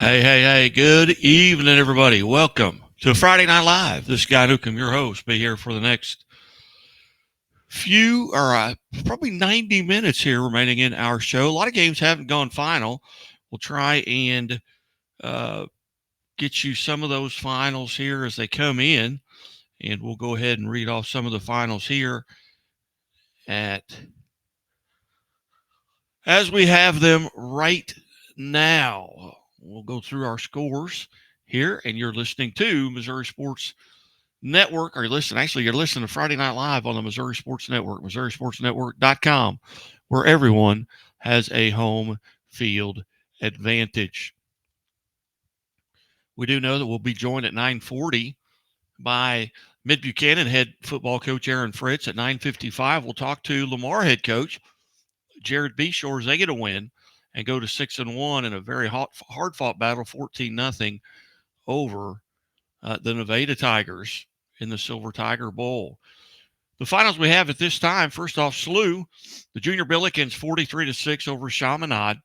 Hey, good evening, everybody. Welcome to Friday Night Live. This guy Newcomb, your host, be here for the next probably 90 minutes here remaining in our show. A lot of games haven't gone final. We'll try and uh, get you some of those finals here as they come in, and we'll go ahead and read off some of the finals here at as we have them right now. We'll go through our scores here, and you're listening to Missouri Sports Network, or you're listening to Friday Night Live on the Missouri Sports Network, MissouriSportsNetwork.com, where everyone has a home field advantage. We do know that we'll be joined at 9:40 by Mid Buchanan head football coach Aaron Fritz. At 9:55, we'll talk to Lamar head coach Jared Beshore as they get a win and go to 6-1 in a very hard fought battle, 14-0 over the Nevada Tigers in the Silver Tiger Bowl. The finals we have at this time, first off, SLU, the Junior Billikens 43-6 over Chaminade.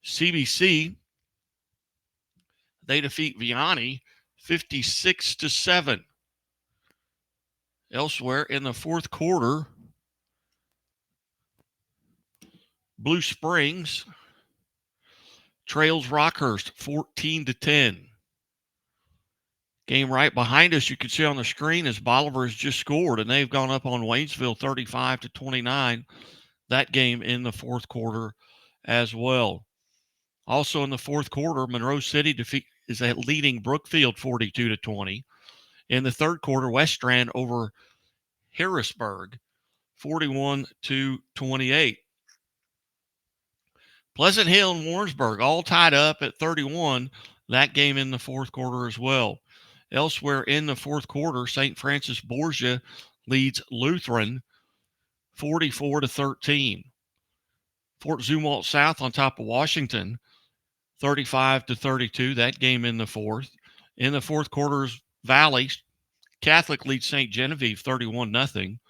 CBC, they defeat Vianney 56-7. Elsewhere in the fourth quarter, Blue Springs trails Rockhurst 14-10. Game right behind us, you can see on the screen, as Bolivar has just scored, and they've gone up on Waynesville 35-29. That game in the fourth quarter as well. Also in the fourth quarter, Monroe City is leading Brookfield 42-20. In the third quarter, West Strand over Harrisburg 41-28. Pleasant Hill and Warrensburg all tied up at 31. That game in the fourth quarter as well. Elsewhere in the fourth quarter, St. Francis Borgia leads Lutheran 44-13. Fort Zumwalt South on top of Washington 35-32. That game in the fourth. In the fourth quarter's Valley Catholic leads St. Genevieve 31-0.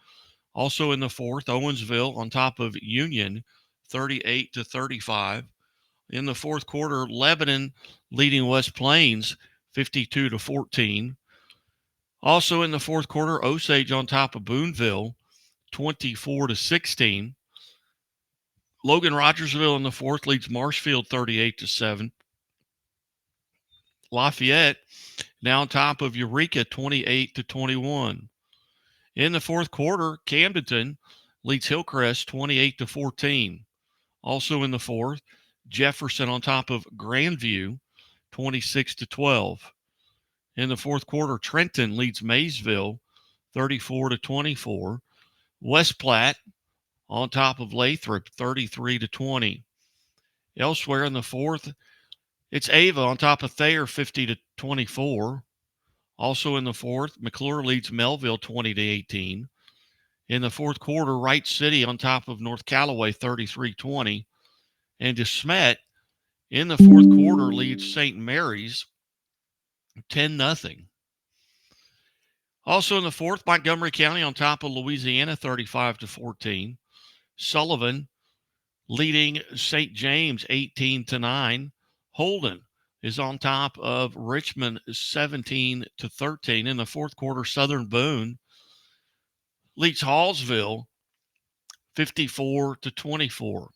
Also in the fourth, Owensville on top of Union 38-35. In the fourth quarter, Lebanon leading West Plains 52-14. Also in the fourth quarter, Osage on top of Boonville 24-16. Logan Rogersville in the fourth leads Marshfield 38-7. Lafayette now on top of Eureka 28-21. In the fourth quarter, Camdenton leads Hillcrest 28-14. Also in the fourth, Jefferson on top of Grandview 26-12. In the fourth quarter, Trenton leads Maysville 34-24. West Platte on top of Lathrop 33-20. Elsewhere in the fourth, it's Ava on top of Thayer 50-24. Also in the fourth, McClure leads Melville 20-18. In the fourth quarter, Wright City on top of North Callaway 33-20. And DeSmet in the fourth quarter leads St. Mary's 10-0. Also in the fourth, Montgomery County on top of Louisiana 35-14. Sullivan leading St. James 18-9. Holden is on top of Richmond 17-13. In the fourth quarter, Southern Boone leads Hallsville 54-24.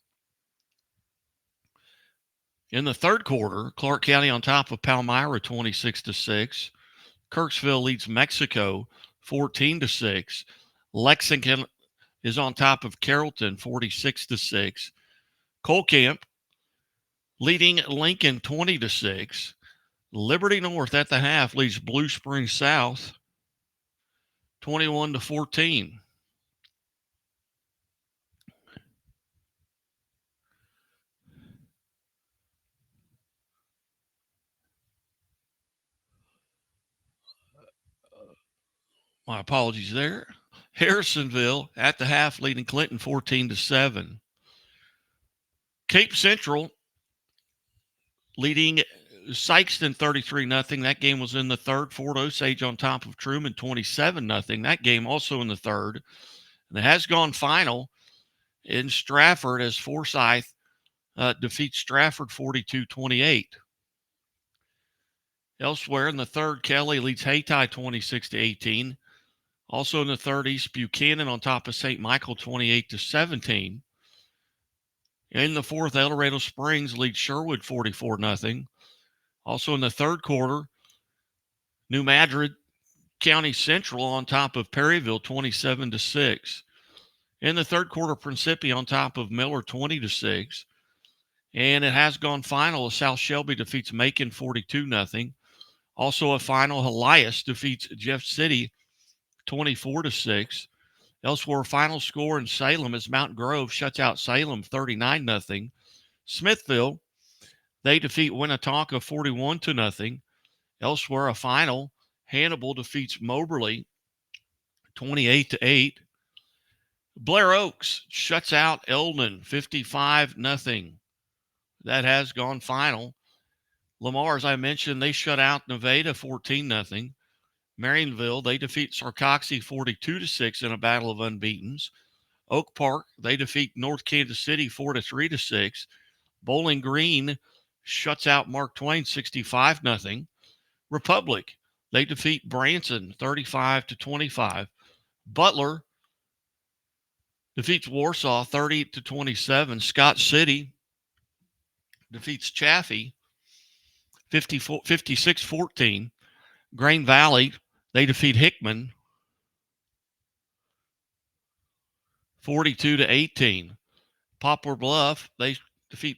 In the third quarter, Clark County on top of Palmyra 26-6. Kirksville leads Mexico 14-6. Lexington is on top of Carrollton 46-6. Colcamp leading Lincoln 20-6. Liberty North at the half leads Blue Springs South 21-14. My apologies there. Harrisonville at the half leading Clinton 14-7. Cape Central leading Sykeston 33-0. That game was in the third. Fort Osage on top of Truman 27-0. That game also in the third. And it has gone final in Stratford as Forsyth defeats Stratford 42-28. Elsewhere in the third, Kelly leads Hayti 26-18. Also in the third, East Buchanan on top of St. Michael 28-17. In the fourth, El Dorado Springs leads Sherwood 44-0. Also in the third quarter, New Madrid County Central on top of Perryville 27-6. In the third quarter, Principi on top of Miller 20-6. And it has gone final. South Shelby defeats Macon 42-0. Also a final, Elias defeats Jeff City 24-6. Elsewhere, final score in Salem is Mountain Grove shuts out Salem 39-0. Smithville, they defeat Winnetonka 41-0. Elsewhere, a final, Hannibal defeats Moberly 28-8. Blair Oaks shuts out Eldon 55-0. That has gone final. Lamar, as I mentioned, they shut out Nevada 14-0. Marionville, they defeat Sarcoxy 42-6 in a battle of unbeatens. Oak Park, they defeat North Kansas City 4-3-6. Bowling Green shuts out Mark Twain 65-0. Republic, they defeat Branson 35-25. Butler defeats Warsaw 30-27. Scott City defeats Chaffee 56-14. Grain Valley, they defeat Hickman 42-18. Poplar Bluff, they defeat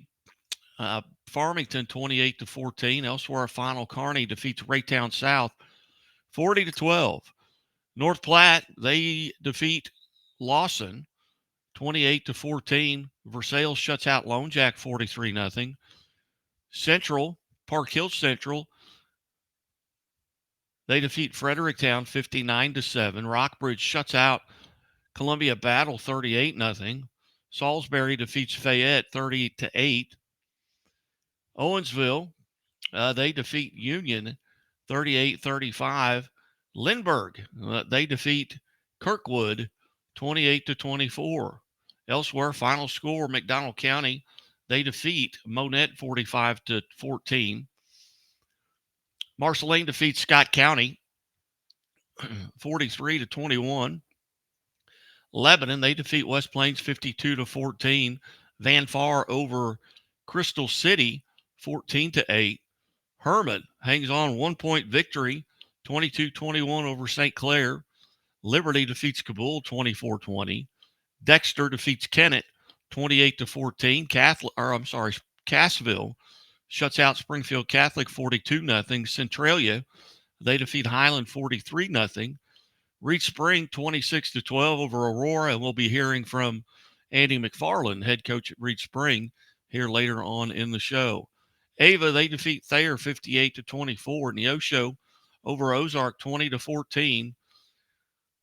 Farmington 28-14. Elsewhere, a final, Kearney defeats Raytown South 40-12. North Platte, they defeat Lawson 28-14. Versailles shuts out Lone Jack 43-0. Central, Park Hill Central, they defeat Fredericktown 59-7. Rockbridge shuts out Columbia Battle 38-0. Salisbury defeats Fayette 30-8. Owensville, they defeat Union 38-35. Lindbergh, they defeat Kirkwood 28-24. Elsewhere, final score, McDonald County, they defeat Monette 45-14. Marceline defeats Scott County 43-21. Lebanon, they defeat West Plains 52-14. Van Far over Crystal City 14-8. Herman hangs on 1-point victory 22-21 over St. Clair. Liberty defeats Kabul 24-20. Dexter defeats Kennett 28-14. Cassville shuts out Springfield Catholic 42-0. Centralia, they defeat Highland 43-0. Reach Spring 26-12 over Aurora, and we'll be hearing from Andy McFarland, head coach at Reach Spring, here later on in the show. Ava, they defeat Thayer 58-24. Neosho over Ozark 20-14.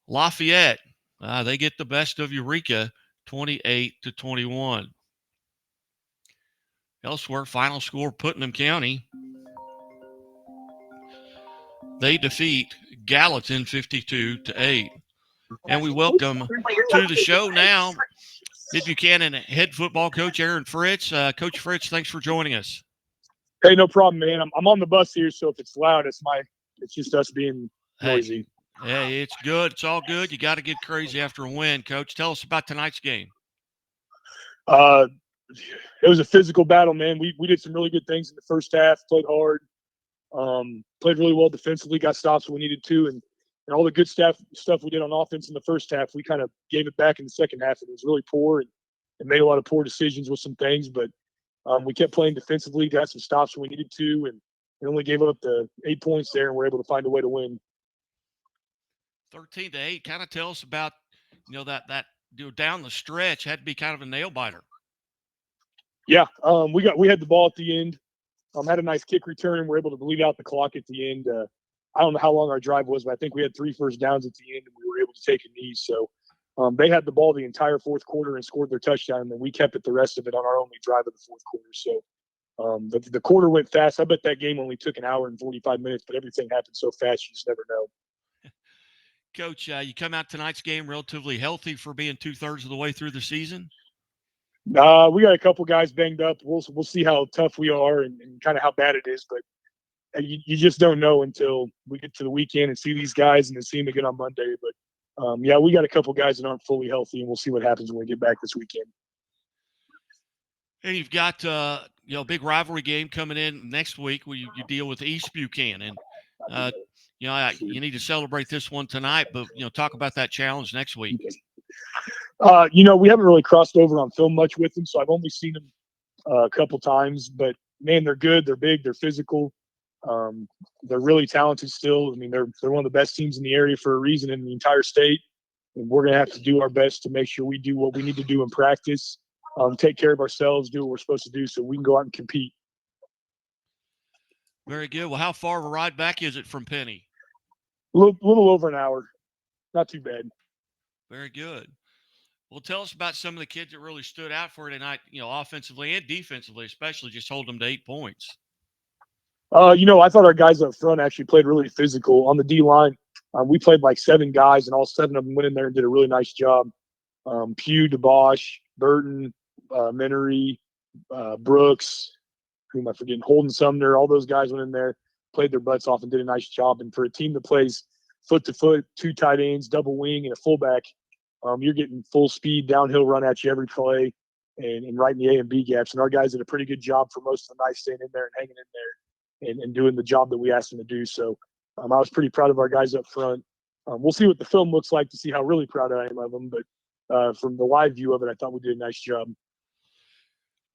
Lafayette, they get the best of Eureka 28-21. Elsewhere, final score, Putnam County, they defeat Gallatin 52-8. And we welcome to the show now Mid Buchanan head football coach Aaron Fritz. Coach Fritz, thanks for joining us. Hey, no problem, man. I'm on the bus here, so if it's loud, it's just us being noisy. Hey, it's good. It's all good. You got to get crazy after a win, Coach. Tell us about tonight's game. It was a physical battle, man. We did some really good things in the first half, played hard, played really well defensively, got stops when we needed to, and all the good stuff we did on offense in the first half, we kind of gave it back in the second half. It was really poor and made a lot of poor decisions with some things, but we kept playing defensively, got some stops when we needed to, and we only gave up the 8 points there, and we're able to find a way to win. 13-8. Kind of tell us about, that down the stretch had to be kind of a nail biter. Yeah, we had the ball at the end. Had a nice kick return, and we're able to bleed out the clock at the end. I don't know how long our drive was, but I think we had 3 first downs at the end, and we were able to take a knee. So they had the ball the entire fourth quarter and scored their touchdown, and then we kept it the rest of it on our only drive of the fourth quarter. So the quarter went fast. I bet that game only took an hour and 45 minutes, but everything happened so fast you just never know. Coach, you come out tonight's game relatively healthy for being 2/3 of the way through the season? We got a couple guys banged up. We'll see how tough we are and kind of how bad it is. But you just don't know until we get to the weekend and see these guys and then see them again on Monday. But yeah, we got a couple guys that aren't fully healthy, and we'll see what happens when we get back this weekend. And you've got big rivalry game coming in next week where you deal with East Buchanan. You need to celebrate this one tonight, but talk about that challenge next week. We haven't really crossed over on film much with them, so I've only seen them a couple times. But man, they're good. They're big. They're physical. They're really talented still. I mean, they're one of the best teams in the area for a reason in the entire state. And we're going to have to do our best to make sure we do what we need to do in practice, take care of ourselves, do what we're supposed to do so we can go out and compete. Very good. Well, how far of a ride back is it from Penny? A little over an hour. Not too bad. Very good. Well, tell us about some of the kids that really stood out for you tonight, offensively and defensively, especially just hold them to 8 points. I thought our guys up front actually played really physical. On the D-line, we played like 7 guys, and all 7 of them went in there and did a really nice job. Pugh, DeBosch, Burton, Menery, Brooks, who am I forgetting? Holden Sumner, all those guys went in there, played their butts off, and did a nice job. And for a team that plays foot to foot, 2 tight ends, double wing, and a fullback, you're getting full speed downhill run at you every play and right in the A and B gaps. And our guys did a pretty good job for most of the night staying in there and hanging in there and doing the job that we asked them to do. So I was pretty proud of our guys up front. We'll see what the film looks like to see how really proud I am of them. But from the live view of it, I thought we did a nice job.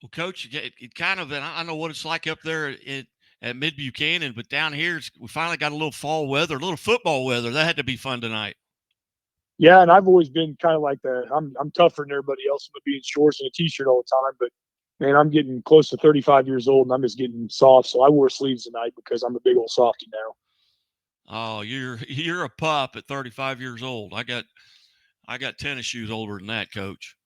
Well, Coach, it kind of, and I know what it's like up there at Mid Buchanan, but down here, we finally got a little fall weather, a little football weather. That had to be fun tonight. Yeah, and I've always been kind of like that. I'm tougher than everybody else with being shorts and a T-shirt all the time. But, man, I'm getting close to 35 years old, and I'm just getting soft. So I wore sleeves tonight because I'm a big old softy now. Oh, you're a pup at 35 years old. I got tennis shoes older than that, Coach.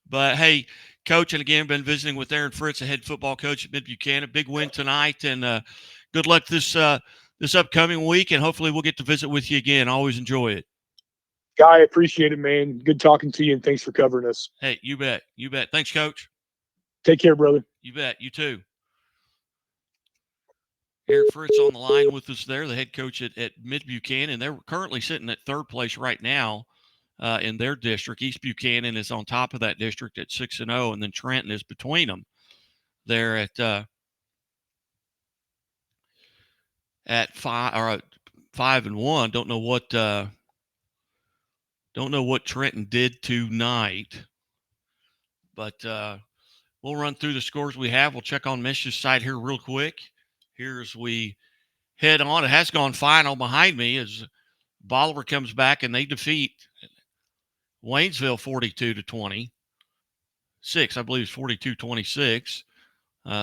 But, hey, Coach, and again, been visiting with Aaron Fritz, the head football coach at Mid Buchanan. Big win tonight, and good luck this upcoming week, and hopefully we'll get to visit with you again. Always enjoy it. Guy, I appreciate it, man. Good talking to you, and thanks for covering us. Hey, you bet. You bet. Thanks, Coach. Take care, brother. You bet. You too. Eric Fritz on the line with us there, the head coach at Mid Buchanan. They're currently sitting at 3rd place right now in their district. East Buchanan is on top of that district at 6-0, and then Trenton is between them. They're at 5-1. Don't know what Trenton did tonight, but we'll run through the scores we have. We'll check on Mish's side here real quick. Here's we head on. It has gone final behind me as Bolivar comes back and they defeat Waynesville 42-20. I believe it's 42-26.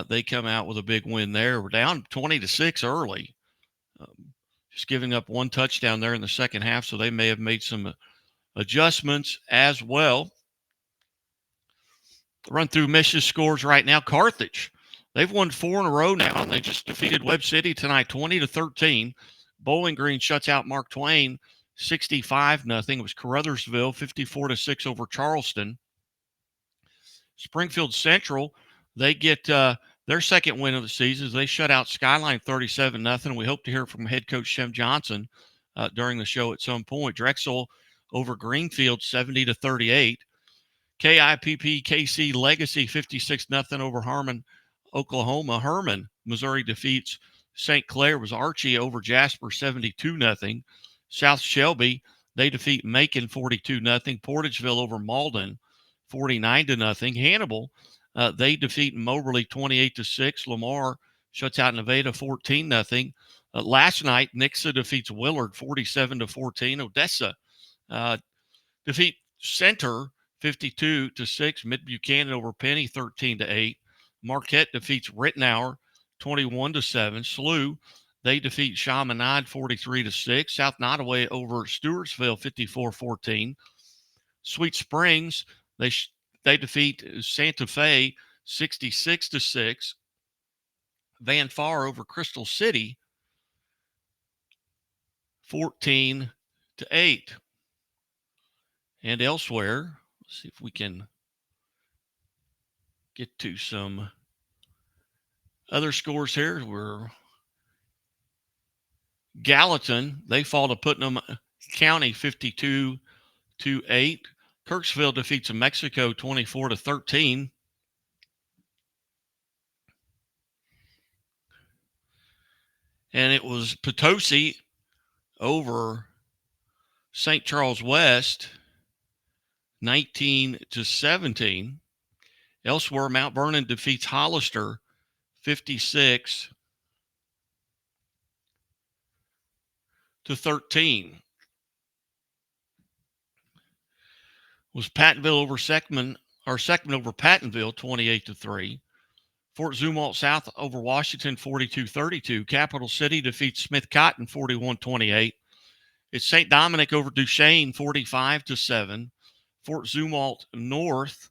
They come out with a big win there. We're down 20-6 early. Just giving up 1 touchdown there in the second half, so they may have made some adjustments as well. Run through Mish's scores right now. Carthage, they've won 4 in a row now, and they just defeated Webb City tonight 20-13. Bowling Green shuts out Mark Twain 65-0. It was Caruthersville 54-6 over Charleston. Springfield Central, they get their second win of the season. They shut out Skyline 37-0. We hope to hear from head coach Shem Johnson during the show at some point. Drexel over Greenfield 70-38. KIPP KC Legacy 56-0 over Harmon, Oklahoma. Herman, Missouri defeats St. Clair. Was Archie over Jasper 72-0. South Shelby, they defeat Macon 42-0. Portageville over Malden 49-0. Hannibal, they defeat Moberly 28-6. Lamar shuts out Nevada 14-0. Last night, Nixa defeats Willard 47-14. Odessa defeat Center 52-6. Mid Buchanan over Penny 13-8. Marquette defeats Rittenhour 21-7. SLU, they defeat Chaminade 43-6. South Nottoway over Stewartsville 54-14. Sweet Springs, they defeat Santa Fe 66-6. Van Far over Crystal City 14-8. And elsewhere, let's see if we can get to some Other scores here were Gallatin. They fall to Putnam County 52-8. Kirksville defeats New Mexico 24-13. And it was Potosi over St. Charles West 19-17. Elsewhere, Mount Vernon defeats Hollister 56-13. Was Pattonville over Seckman over Pattonville 28-3. Fort Zumwalt South over Washington 42-32. Capital City defeats Smith Cotton 41-28. It's St. Dominic over Duchesne 45-7. Fort Zumwalt North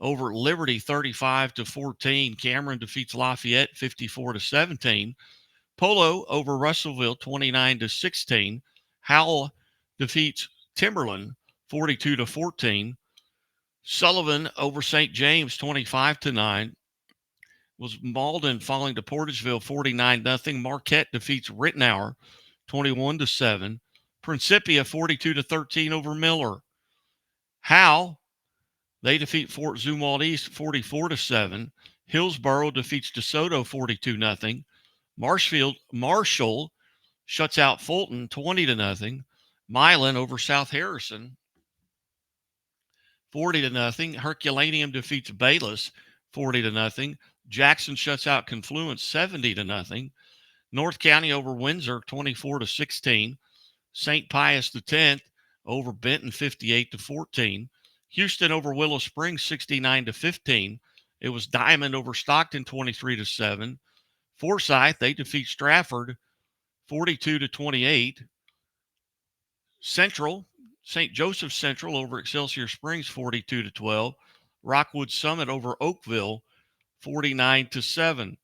over Liberty 35-14. Cameron defeats Lafayette 54-17. Polo over Russellville 29-16. Howell defeats Timberland 42-14. Sullivan over St. James 25-9. Was Malden falling to Portageville 49-0. Marquette defeats Rittenhour 21-7. Principia 42-13 over Miller. Howe, they defeat Fort Zumwalt East 44-7. Hillsboro defeats DeSoto 42-0. Marshall shuts out Fulton 20-0. Milan over South Harrison 40-0. Herculaneum defeats Bayless 40-0. Jackson shuts out Confluence 70-0. North County over Windsor 24-16. St. Pius X over Benton 58-14. Houston over Willow Springs 69-15. It was Diamond over Stockton 23-7. Forsyth, they defeat Stratford 42-28. Central, St. Joseph Central over Excelsior Springs 42-12. Rockwood Summit over Oakville 49-7.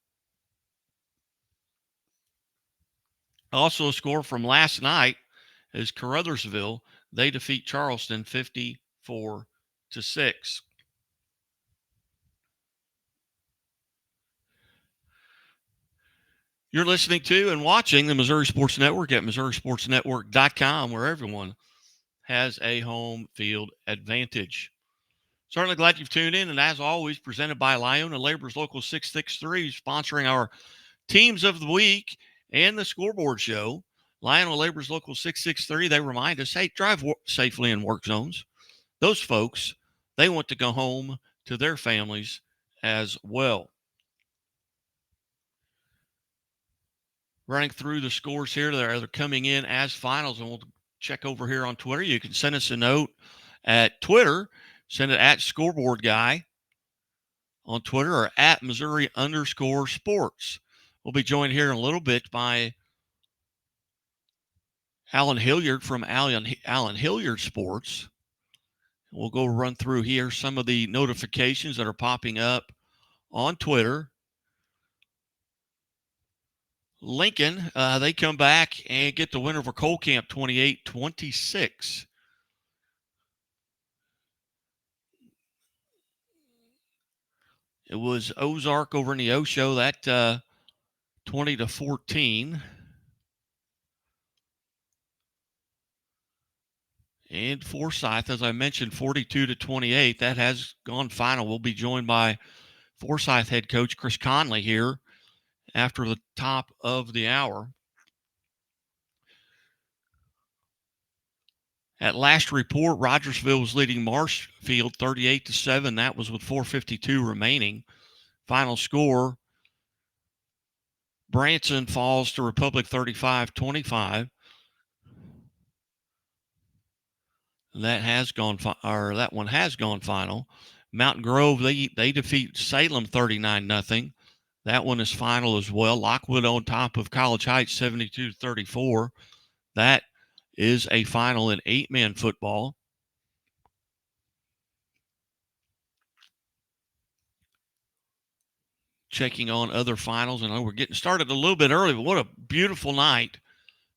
Also a score from last night is Caruthersville. They defeat Charleston 54-6. You're listening to and watching the Missouri Sports Network at MissouriSportsNetwork.com, where everyone has a home field advantage. Certainly glad you've tuned in, and as always, presented by Lyona Labor's Local 663, sponsoring our Teams of the Week and the Scoreboard Show. Lyona Labor's Local 663, they remind us, hey, drive safely in work zones. Those folks, they want to go home to their families as well. Running through the scores here, they're coming in as finals, and we'll check over here on Twitter. You can send us a note at Twitter. Send it at Scoreboard Guy on Twitter or at Missouri_sports. We'll be joined here in a little bit by Alan Hilliard from Alan Hilliard Sports. We'll go run through here some of the notifications that are popping up on Twitter. Lincoln, they come back and get the win over Cole Camp 28-26. It was Ozark over Neosho, that 20-14. And Forsyth, as I mentioned, 42-28. That has gone final. We'll be joined by Forsyth head coach Chris Conley here after the top of the hour. At last report, Rogersville was leading Marshfield 38-7. That was with 4:52 remaining. Final score, Branson falls to Republic 35-25. That one has gone final. Mountain Grove, they defeat Salem 39-0. That one is final as well. Lockwood on top of College Heights 72-34. That is a final in 8-man football. Checking on other finals, and we're getting started a little bit early, but what a beautiful night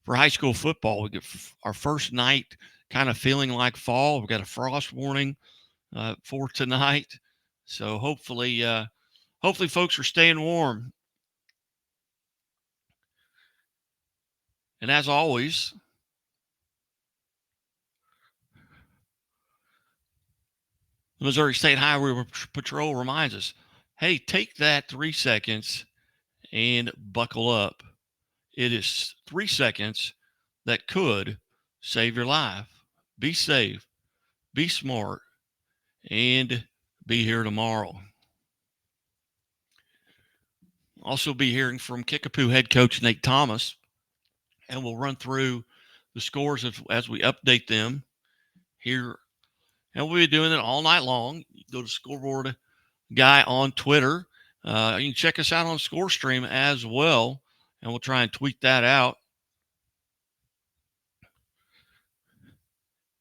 for high school football. We get our first night kind of feeling like fall. We've got a frost warning for tonight. So hopefully Hopefully, folks are staying warm. And as always, the Missouri State Highway Patrol reminds us, hey, take that 3 seconds and buckle up. It is 3 seconds that could save your life. Be safe, be smart, and be here tomorrow. Also be hearing from Kickapoo head coach Nate Thomas, and we'll run through the scores as we update them here. And we'll be doing it all night long. You go to Scoreboard Guy on Twitter. You can check us out on ScoreStream as well, and we'll try and tweet that out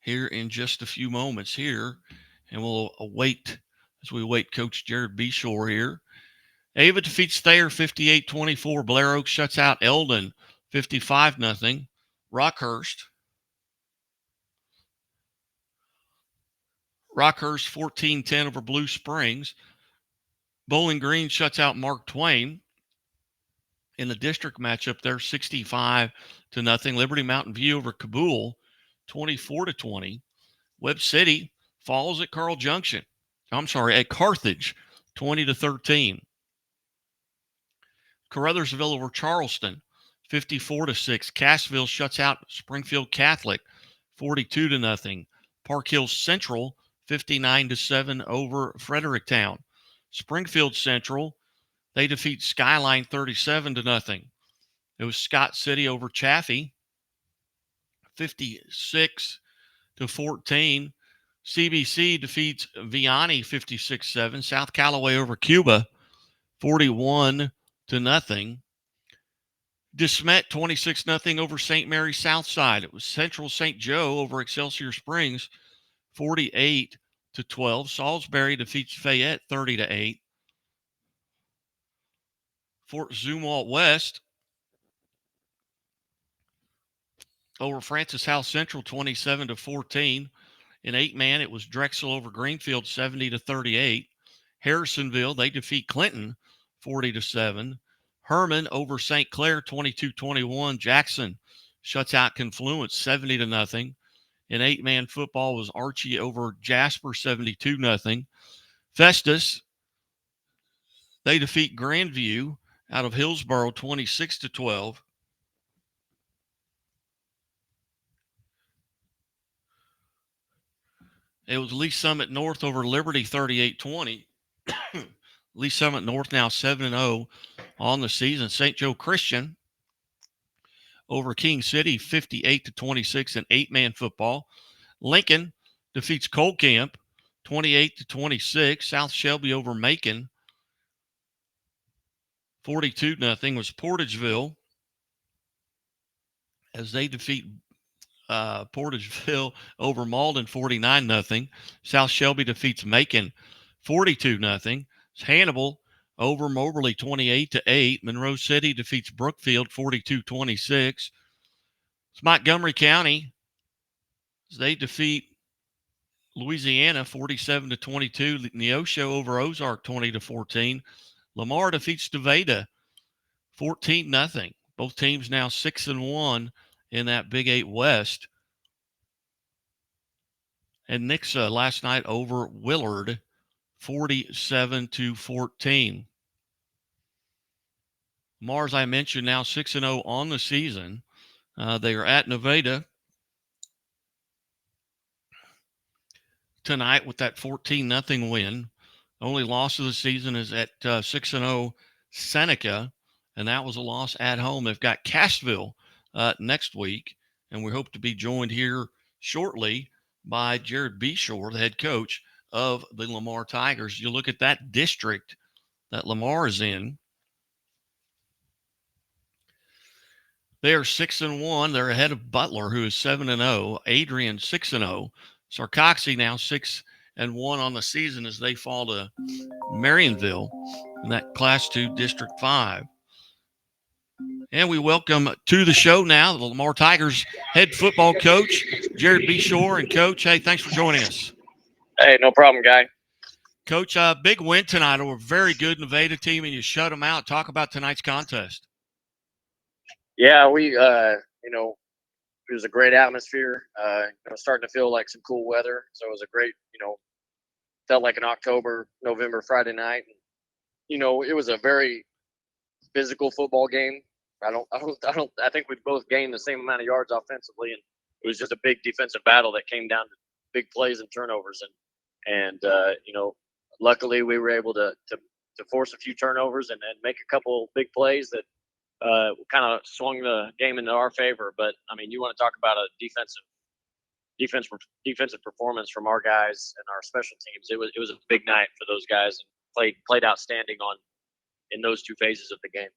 here in just a few moments here. And we'll await as we await Coach Jared Beshore here. Ava defeats Thayer 58-24. Blair Oaks shuts out Eldon 55-0. Rockhurst 14-10 over Blue Springs. Bowling Green shuts out Mark Twain in the district matchup there, 65-0. Liberty Mountain View over Kabul, 24-20. Webb City falls at at Carthage, 20-13. Caruthersville over Charleston, 54-6. Cassville shuts out Springfield Catholic, 42-0. Park Hill Central, 59-7 over Fredericktown. Springfield Central, they defeat Skyline 37-0. It was Scott City over Chaffee, 56-14. CBC defeats Vianney 56-7. South Callaway over Cuba, 41-0. DeSmet 26-0 over St. Mary Southside. It was Central St. Joe over Excelsior Springs, 48-12. Salisbury defeats Fayette 30-8. Fort Zumwalt West over Francis House Central, 27-14. In 8-man, it was Drexel over Greenfield, 70-38. Harrisonville, they defeat Clinton, 40-7. Herman over St. Clair, 22-21. Jackson shuts out Confluence, 70-0. In 8-man football was Archie over Jasper, 72-0. Festus, they defeat Grandview out of Hillsboro, 26-12. It was Lee Summit North over Liberty, 38-20. Lee Summit North now 7-0 on the season. St. Joe Christian over King City, 58-26 in 8-man football. Lincoln defeats Cole Camp, 28-26. South Shelby over Macon, 42-0 was Portageville as they defeat Portageville over Malden, 49-0. South Shelby defeats Macon, 42-0. Hannibal over Moberly, 28-8. Monroe City defeats Brookfield, 42-26. It's Montgomery County as they defeat Louisiana, 47-22. Neosho over Ozark, 20-14. Lamar defeats Nevada, 14-0. Both teams now 6-1 in that Big 8 West. And Nixa last night over Willard, 47-14. Mars, I mentioned, now 6-0 on the season. They are at Nevada tonight with that 14-0 win. Only loss of the season is at 6-0 Seneca, and that was a loss at home. They've got Cassville next week, and we hope to be joined here shortly by Jared Beshore, the head coach of the Lamar Tigers. You look at that district that Lamar is in. They are 6-1. They're ahead of Butler, who is 7-0. Adrian 6-0. Sarcoxy now 6-1 on the season as they fall to Marionville in that Class 2 District 5. And we welcome to the show now the Lamar Tigers head football coach, Jared Beshore. And Coach, hey, thanks for joining us. Hey, no problem, Guy. Coach, big win tonight over a very good Nevada team, and you shut them out. Talk about tonight's contest. Yeah, it was a great atmosphere. Starting to feel like some cool weather, so it was a great, felt like an October, November Friday night. And, it was a very physical football game. I think we both gained the same amount of yards offensively, and it was just a big defensive battle that came down to big plays and turnovers. And luckily we were able to force a few turnovers and make a couple big plays that kind of swung the game into our favor. But I mean, you want to talk about a defensive performance from our guys and our special teams. It was a big night for those guys, and played outstanding in those two phases of the game.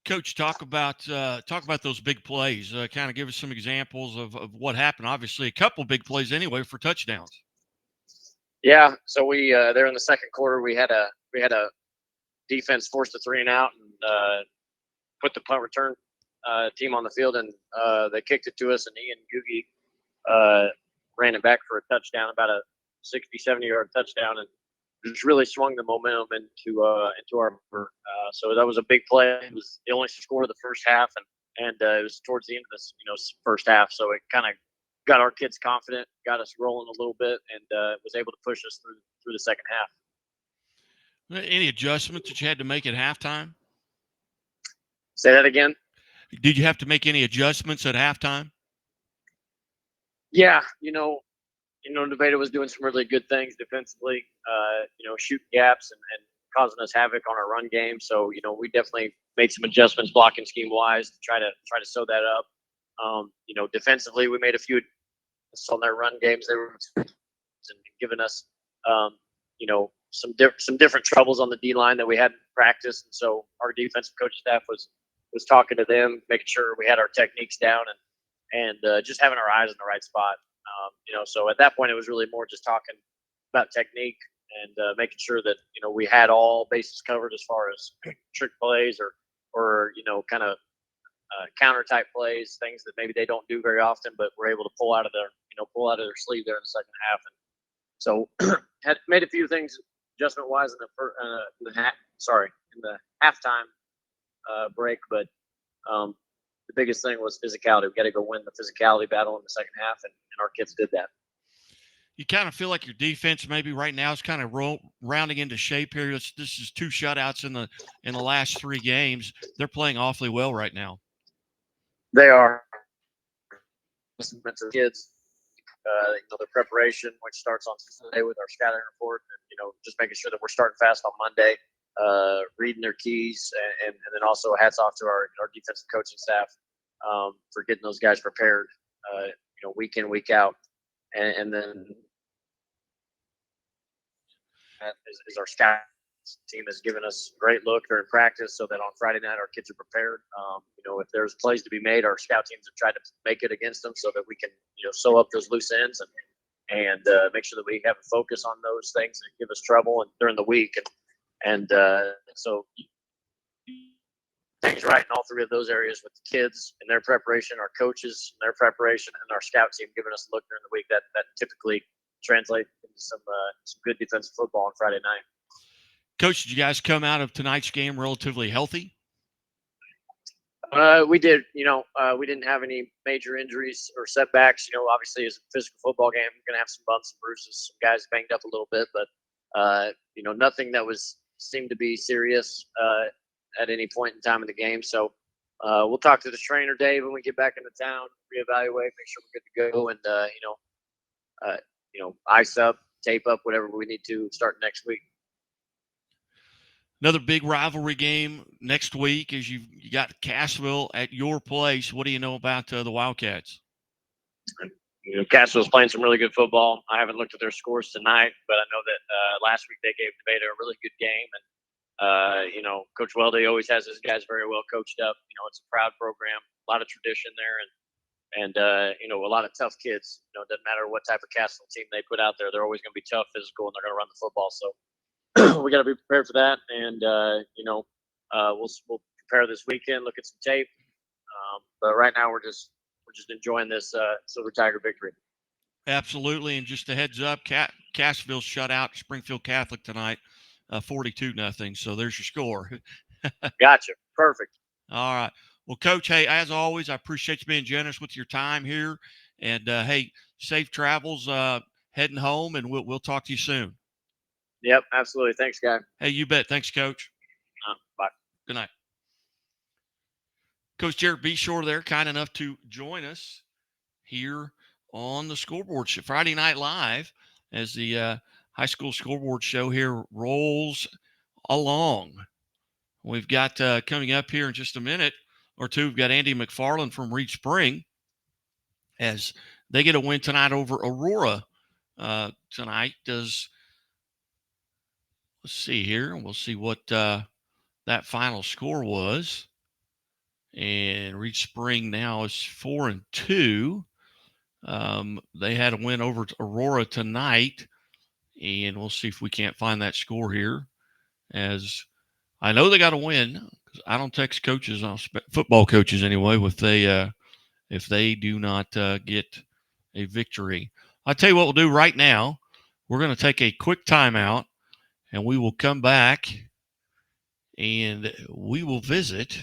Coach, talk about those big plays. Kind of give us some examples of what happened. Obviously, a couple big plays anyway for touchdowns. Yeah, so we there in the second quarter we had a defense forced a 3 and out and put the punt return team on the field, and they kicked it to us, and Ian Googie ran it back for a touchdown, about a 60, 70-yard touchdown, and just really swung the momentum into our so that was a big play. It was the only score of the first half, and it was towards the end of this first half, so it kind of got our kids confident, got us rolling a little bit, and was able to push us through the second half. Any adjustments that you had to make at halftime? Say that again. Did you have to make any adjustments at halftime? Yeah, Nevada was doing some really good things defensively, shooting gaps and causing us havoc on our run game. So, we definitely made some adjustments blocking scheme wise to try to sew that up. Defensively, we made a few on their run games. They were giving us, some different troubles on the D line that we hadn't practiced. And so our defensive coach staff was talking to them, making sure we had our techniques down and just having our eyes in the right spot. So at that point, it was really more just talking about technique and making sure that, we had all bases covered as far as trick plays or kind of counter type plays, things that maybe they don't do very often, but we're able to pull out of their sleeve there in the second half. And so had made a few things adjustment wise in the halftime break, but the biggest thing was physicality. We got to go win the physicality battle in the second half, and our kids did that. You kind of feel like your defense maybe right now is kind of rounding into shape here. This is 2 shutouts in the last 3 games. They're playing awfully well right now. They are. To the kids, their preparation, which starts on Sunday with our scouting report, and just making sure that we're starting fast on Monday, reading their keys, and then also hats off to our defensive coaching staff for getting those guys prepared, week in, week out, and then that is our scout team has given us a great look during practice so that on Friday night our kids are prepared. If there's plays to be made, our scout teams have tried to make it against them so that we can, sew up those loose ends and make sure that we have a focus on those things that give us trouble and during the week. And so things right in all 3 of those areas with the kids and their preparation, our coaches and their preparation, and our scout team giving us a look during the week that typically translate into some good defensive football on Friday night. Coach, did you guys come out of tonight's game relatively healthy? We did. We didn't have any major injuries or setbacks. Obviously, it's a physical football game. We're going to have some bumps and bruises. Some guys banged up a little bit, but nothing that seemed to be serious at any point in time in the game. So we'll talk to the trainer, Dave, when we get back into town, reevaluate, make sure we're good to go, and ice up, tape up, whatever we need to start next week. Another big rivalry game next week is you got Cassville at your place. What do you know about the Wildcats? Cassville's playing some really good football. I haven't looked at their scores tonight, but I know that last week they gave Nevada a really good game. And, Coach Weldy always has his guys very well coached up. It's a proud program, a lot of tradition there, and a lot of tough kids. It doesn't matter what type of Cassville team they put out there. They're always going to be tough, physical, and they're going to run the football. So we got to be prepared for that, and we'll prepare this weekend, look at some tape. But right now we're just enjoying this Silver Tiger victory. Absolutely, and just a heads up, Cassville shut out Springfield Catholic tonight, 42-0. So there's your score. Gotcha. Perfect. All right. Well, Coach, hey, as always, I appreciate you being generous with your time here. And, hey, safe travels heading home, and we'll talk to you soon. Yep, absolutely. Thanks, guy. Hey, you bet. Thanks, Coach. Bye. Good night. Coach Jared Beshore there, kind enough to join us here on the Scoreboard Show, Friday Night Live, as the high school scoreboard show here rolls along. We've got coming up here in just a minute or two, we've got Andy McFarland from Reed Spring as they get a win tonight over Aurora tonight. Let's see here. We'll see what that final score was. And Reed Spring now is 4-2. They had a win over Aurora tonight, and we'll see if we can't find that score here. As I know they got a win. I don't text coaches, football coaches anyway, if they do not get a victory. I'll tell you what we'll do right now. We're going to take a quick timeout, and we will come back, and we will visit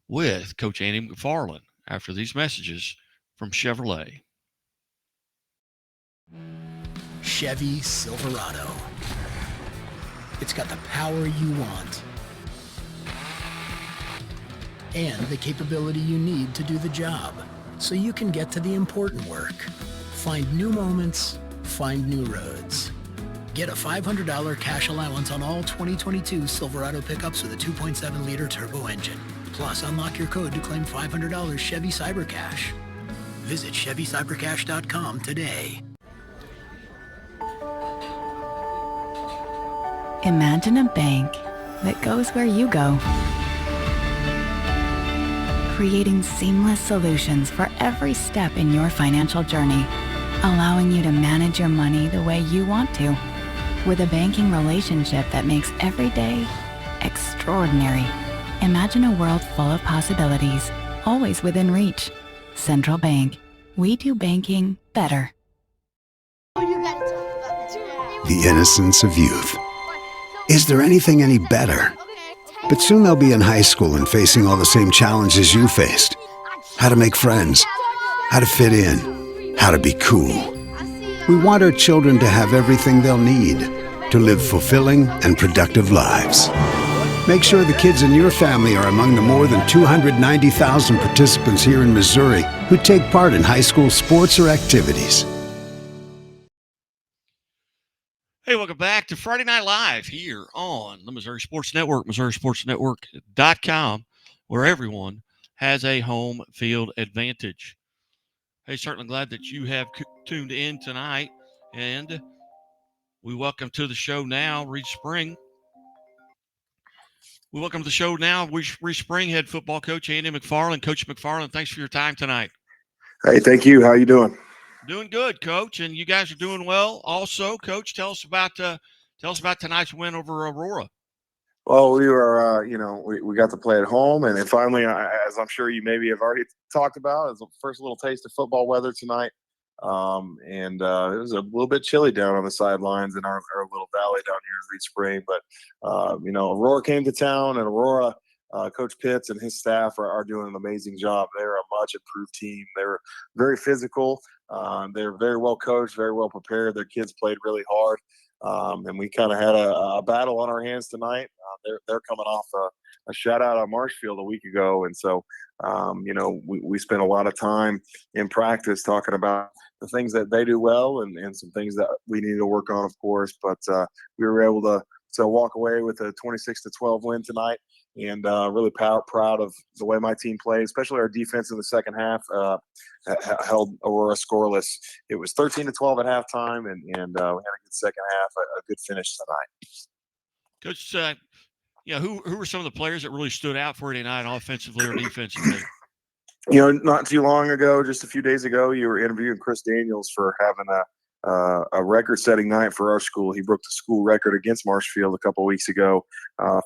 with Coach Andy McFarland after these messages from Chevrolet. Chevy Silverado. It's got the power you want and the capability you need to do the job, so you can get to the important work. Find new moments, find new roads. Get a $500 cash allowance on all 2022 Silverado pickups with a 2.7-liter turbo engine. Plus, unlock your code to claim $500 Chevy CyberCash. Visit ChevyCyberCash.com today. Imagine a bank that goes where you go, creating seamless solutions for every step in your financial journey, allowing you to manage your money the way you want to, with a banking relationship that makes every day extraordinary. Imagine a world full of possibilities, always within reach. Central Bank. We do banking better. The innocence of youth. Is there anything any better? But soon they'll be in high school and facing all the same challenges you faced. How to make friends, how to fit in, how to be cool. We want our children to have everything they'll need to live fulfilling and productive lives. Make sure the kids in your family are among the more than 290,000 participants here in Missouri who take part in high school sports or activities. Hey, welcome back to Friday Night Live here on the Missouri Sports Network, MissouriSportsNetwork.com, where everyone has a home field advantage. Hey, certainly glad that you have tuned in tonight, and we welcome to the show now, Reed Spring. We welcome to the show now, Reed Spring head football coach Andy McFarland. Coach McFarland, thanks for your time tonight. Hey, thank you. How you doing? Doing good, Coach, and you guys are doing well. Also, Coach, tell us about tonight's win over Aurora. Well, we were, we got to play at home, and finally, as I'm sure you maybe have already talked about, is the first little taste of football weather tonight. It was a little bit chilly down on the sidelines in our little valley down here in Reed Spring. But Aurora came to town, and Aurora, Coach Pitts and his staff are doing an amazing job. They're a much improved team. They're very physical. They're very well coached, very well prepared. Their kids played really hard. And we kind of had a battle on our hands tonight. They're coming off a shutout on Marshfield a week ago. And so, we spent a lot of time in practice talking about the things that they do well and some things that we need to work on, of course. But we were able to walk away with a 26-12 win tonight. And really proud of the way my team played, especially our defense in the second half held Aurora scoreless. It was 13-12 at halftime, and we had a good second half, a good finish tonight. Coach, who were some of the players that really stood out for you tonight, offensively or defensively? Not too long ago, just a few days ago, you were interviewing Chris Daniels for having a record-setting night for our school. He broke the school record against Marshfield a couple weeks ago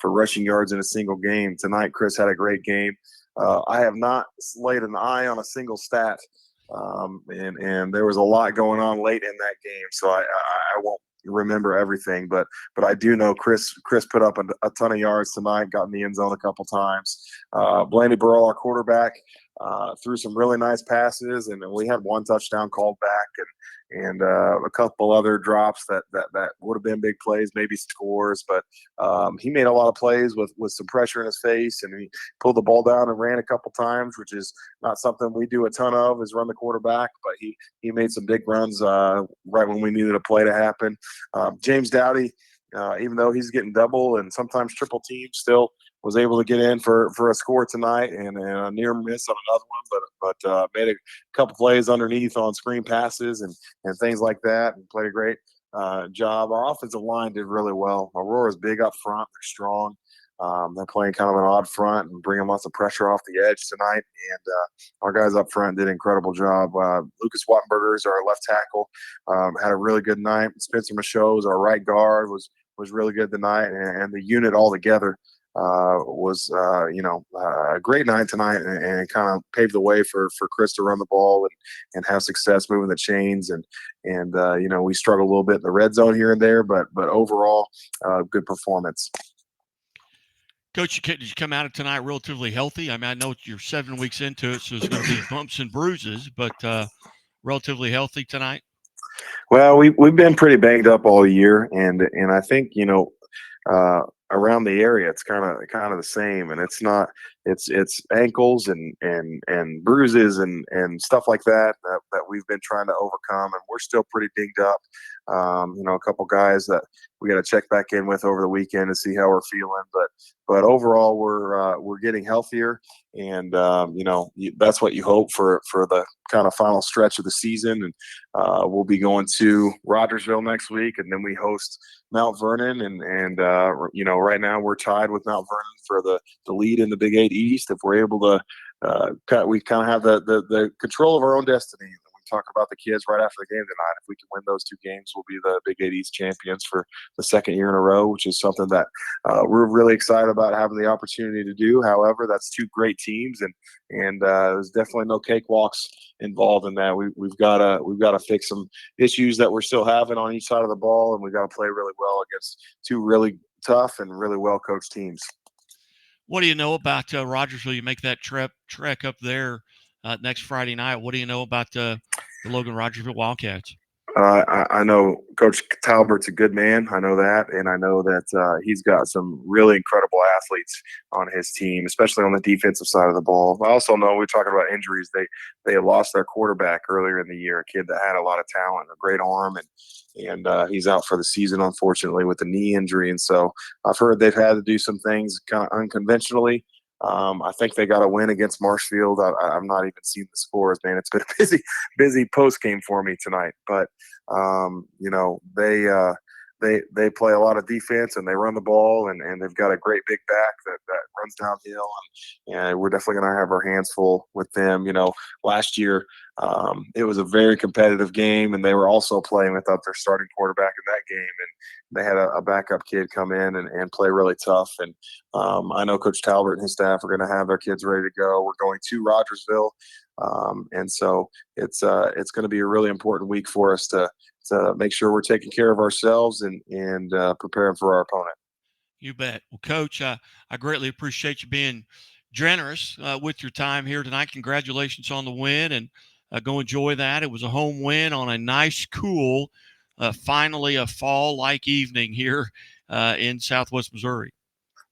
for rushing yards in a single game. Tonight, Chris had a great game. I have not laid an eye on a single stat And there was a lot going on late in that game, so I won't remember everything, but I do know Chris put up a ton of yards tonight, got in the end zone a couple times. Blandy Burrell, our quarterback, threw some really nice passes, and we had one touchdown called back, and a couple other drops that would have been big plays, maybe scores, but he made a lot of plays with some pressure in his face, and he pulled the ball down and ran a couple times, which is not something we do a ton of, is run the quarterback, but he made some big runs right when we needed a play to happen. James Dowdy, even though he's getting double and sometimes triple team, still was able to get in for a score tonight, and a near miss on another one, but made a couple plays underneath on screen passes and things like that, and played a great job. Our offensive line did really well. Aurora's big up front. They're strong. They're playing kind of an odd front and bringing lots of pressure off the edge tonight. And our guys up front did an incredible job. Lucas Wattenberger is our left tackle. Had a really good night. Spencer Michaud, our right guard, was really good tonight. And the unit all together was a great night tonight, and kind of paved the way for Chris to run the ball and have success moving the chains. And we struggled a little bit in the red zone here and there, but overall, good performance. Coach, did you come out of tonight relatively healthy? I mean, I know you're 7 weeks into it, so there's going to be bumps and bruises, but relatively healthy tonight? Well, we've been pretty banged up all year, and I think around the area it's kind of the same, and it's ankles and bruises and stuff like that we've been trying to overcome, and we're still pretty dinged up. A couple guys that we got to check back in with over the weekend to see how we're feeling, but overall we're getting healthier, and that's what you hope for the kind of final stretch of the season. And we'll be going to Rogersville next week, and then we host Mount Vernon, and right now we're tied with Mount Vernon for the lead in the Big 8 East. If we're able to we kind of have the control of our own destiny. Talk about the kids right after the game tonight. If we can win those 2 games, we'll be the Big 8 East champions for the second year in a row, which is something that we're really excited about having the opportunity to do. However, that's 2 great teams, and there's definitely no cakewalks involved in that. We've got to fix some issues that we're still having on each side of the ball, and we've got to play really well against 2 really tough and really well coached teams. What do you know about Rogersville? You make that trek up there next Friday night. What do you know about the Logan Rogersville Wildcats? I know Coach Talbert's a good man. I know that, and I know that he's got some really incredible athletes on his team, especially on the defensive side of the ball. I also know, we're talking about injuries. They had lost their quarterback earlier in the year, a kid that had a lot of talent, a great arm, and he's out for the season, unfortunately, with a knee injury. And so I've heard they've had to do some things kind of unconventionally. I think they got a win against Marshfield. I've not even seen the scores, man. It's been a busy post game for me tonight. But they play a lot of defense, and they run the ball, and they've got a great big back that runs downhill, and we're definitely going to have our hands full with them. Last year it was a very competitive game, and they were also playing without their starting quarterback in that game, and they had a backup kid come in and play really tough. And I know Coach Talbert and his staff are going to have their kids ready to go. We're going to Rogersville, and so it's going to be a really important week for us to make sure we're taking care of ourselves and preparing for our opponent. You bet. Well, Coach, I greatly appreciate you being generous with your time here tonight. Congratulations on the win, and go enjoy that. It was a home win on a nice, cool, finally a fall-like evening here in Southwest Missouri.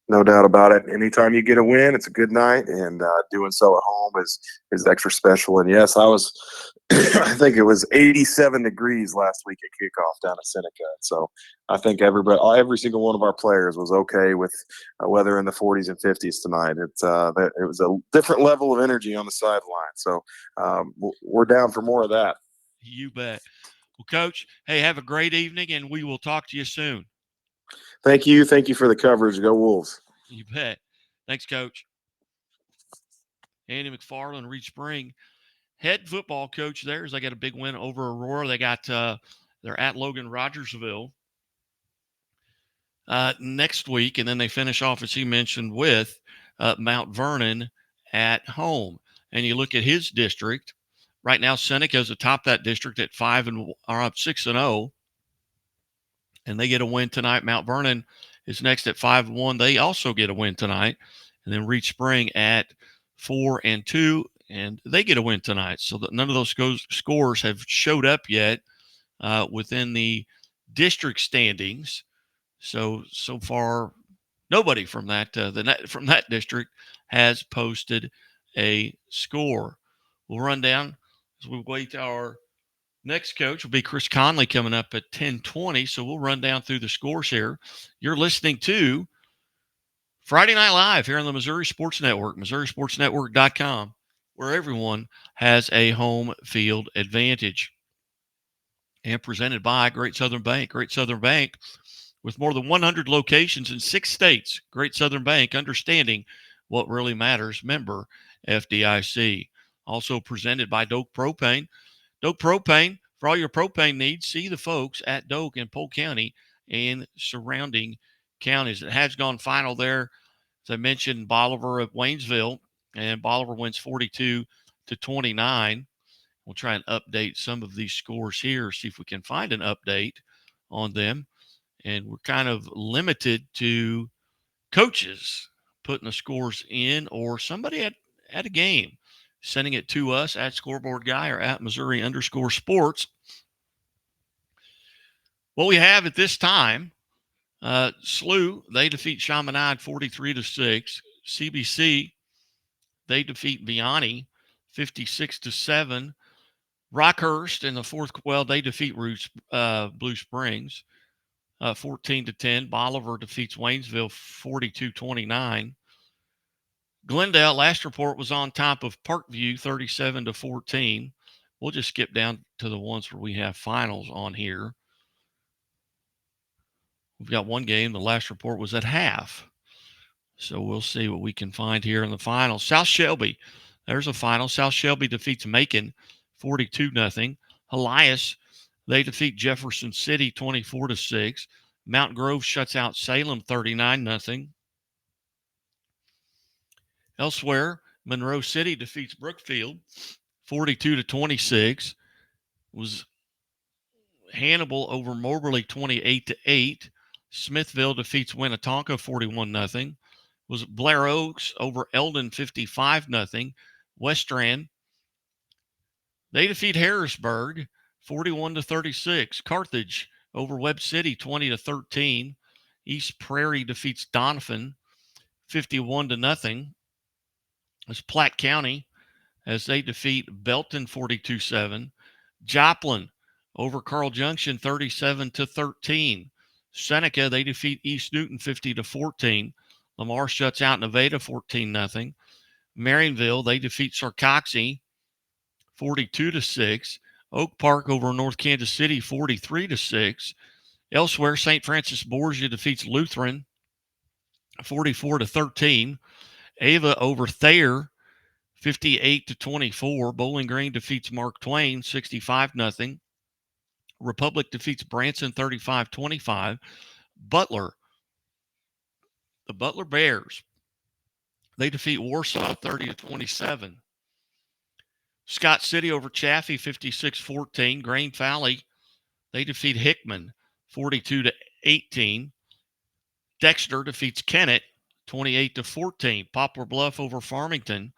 No doubt about it. Anytime you get a win, it's a good night, and doing so at home is extra special. And yes, I was, I think it was 87 degrees last week at kickoff down at Seneca. So I think every single one of our players was okay with weather in the 40s and 50s tonight. It was a different level of energy on the sideline. So we're down for more of that. You bet. Well, Coach, hey, have a great evening, and we will talk to you soon. Thank you. Thank you for the coverage. Go Wolves. You bet. Thanks, Coach. Andy McFarland, Reed Spring, head football coach there, as they got a big win over Aurora. They got they're at Logan Rogersville next week, and then they finish off, as he mentioned, with Mount Vernon at home. And you look at his district, Right now, Seneca is atop that district at 6-0, and they get a win tonight. Mount Vernon is next at 5-1. They also get a win tonight, and then Reach Spring at 4-2, and they get a win tonight. So that none of those scores have showed up yet within the district standings. So far, nobody from that from that district has posted a score. We'll run down as we wait. Our next coach will be Chris Conley coming up at 10:20. So we'll run down through the scores here. You're listening to Friday Night Live here on the Missouri Sports Network, MissouriSportsNetwork.com, where everyone has a home field advantage. And presented by Great Southern Bank. Great Southern Bank, with more than 100 locations in 6 states. Great Southern Bank, understanding what really matters. Member FDIC. Also presented by Doak Propane. Doak Propane, for all your propane needs, see the folks at Doak in Polk County and surrounding counties. It has gone final there, as I mentioned, Bolivar of Waynesville, and Bolivar wins 42-29. We'll try and update some of these scores here, see if we can find an update on them. And we're kind of limited to coaches putting the scores in, or somebody at a game sending it to us at Scoreboard Guy or at Missouri_sports. What we have at this time, SLU, they defeat Chaminade 43-6. CBC, they defeat Vianney 56-7. Rockhurst in the fourth, they defeat Blue Springs 14-10. Bolivar defeats Waynesville 42-29. Glendale, last report, was on top of Parkview 37-14. We'll just skip down to the ones where we have finals on here. We've got one game. The last report was at half. So we'll see what we can find here in the finals. South Shelby, there's a final. South Shelby defeats Macon 42-0. Elias, they defeat Jefferson City 24-6. Mount Grove shuts out Salem 39-0. Elsewhere, Monroe City defeats Brookfield 42-26. Was Hannibal over Moberly 28-8. Smithville defeats Winnetonka 41-0. Was Blair Oaks over Eldon 55-0. Westran, they defeat Harrisburg 41-36. Carthage over Webb City 20-13. East Prairie defeats Doniphan 51-0. It's Platte County as they defeat Belton 42-7. Joplin over Carl Junction 37-13. Seneca, they defeat East Newton 50-14. Lamar shuts out Nevada 14-0. Marionville, they defeat Sarcoxy 42-6. Oak Park over North Kansas City 43-6. Elsewhere, St. Francis Borgia defeats Lutheran 44-13. Ava over Thayer 58-24. Bowling Green defeats Mark Twain 65-0. Republic defeats Branson 35-25. Butler, the Butler Bears, they defeat Warsaw 30-27. Scott City over Chaffee 56-14. Grain Valley, they defeat Hickman 42-18. Dexter defeats Kennett 28-14. Poplar Bluff over Farmington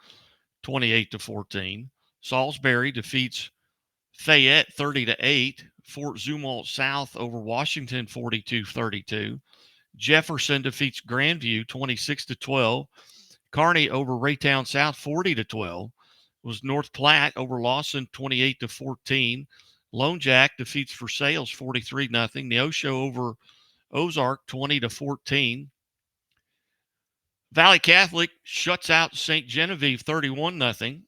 28-14. Salisbury defeats Fayette 30-8. Fort Zumwalt South over Washington 42-32. Jefferson defeats Grandview 26-12. Kearney over Raytown South 40-12. Was North Platte over Lawson 28-14. Lone Jack defeats Versailles 43-0. Neosho over Ozark 20-14. Valley Catholic shuts out St. Genevieve 31-0.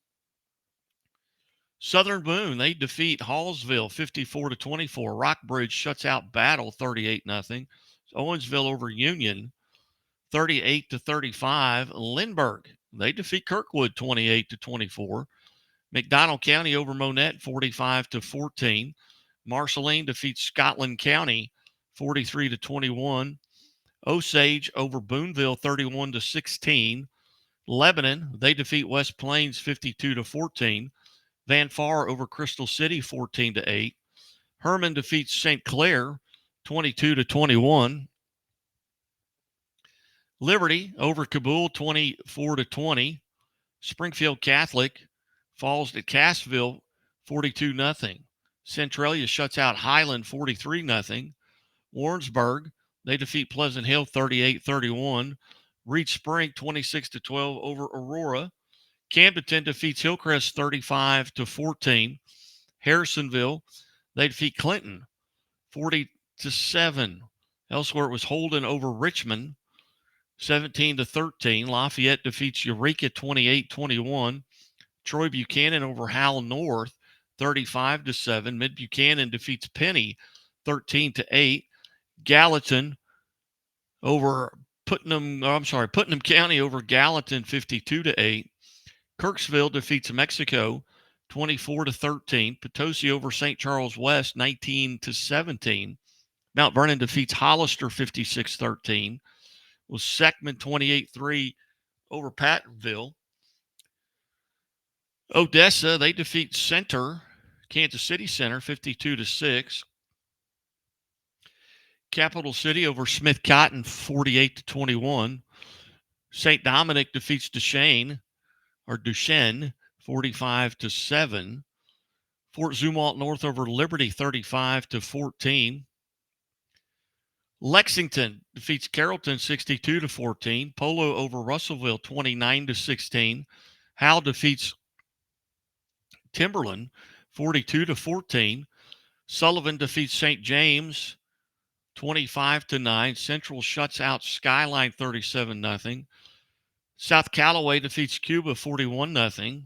Southern Boone, they defeat Hallsville 54-24. Rockbridge shuts out Battle 38-0. Owensville over Union 38-35. Lindbergh, they defeat Kirkwood 28-24. McDonald County over Monette 45-14. Marceline defeats Scotland County 43-21. Osage over Boonville 31-16. Lebanon, they defeat West Plains 52-14. Van Far over Crystal City 14-8. Herman defeats St. Clair 22-21. Liberty over Kabul 24-20. Springfield Catholic falls to Cassville 42-0. Centralia shuts out Highland 43-0. Warrensburg, they defeat Pleasant Hill 38-31. Reed Spring 26-12 over Aurora. Camdenton defeats Hillcrest 35-14. Harrisonville, they defeat Clinton 40-7. Elsewhere, it was Holden over Richmond 17-13. Lafayette defeats Eureka 28-21. Troy Buchanan over Howell North 35-7. Mid Buchanan defeats Penny 13-8. Gallatin over Putnam County over Gallatin 52-8. Kirksville defeats Mexico 24-13. Potosi over St. Charles West 19-17. Mount Vernon defeats Hollister 56-13. Was Seckman 28-3 over Pattonville. Odessa, they defeat Kansas City Center 52-6. Capital City over Smith Cotton 48-21. St. Dominic defeats Duchesne 45-7. Fort Zumwalt North over Liberty 35-14. Lexington defeats Carrollton 62-14. Polo over Russellville 29-16. Howell defeats Timberland 42-14. Sullivan defeats St. James 25-9. Central shuts out Skyline 37-0. South Callaway defeats Cuba 41-0.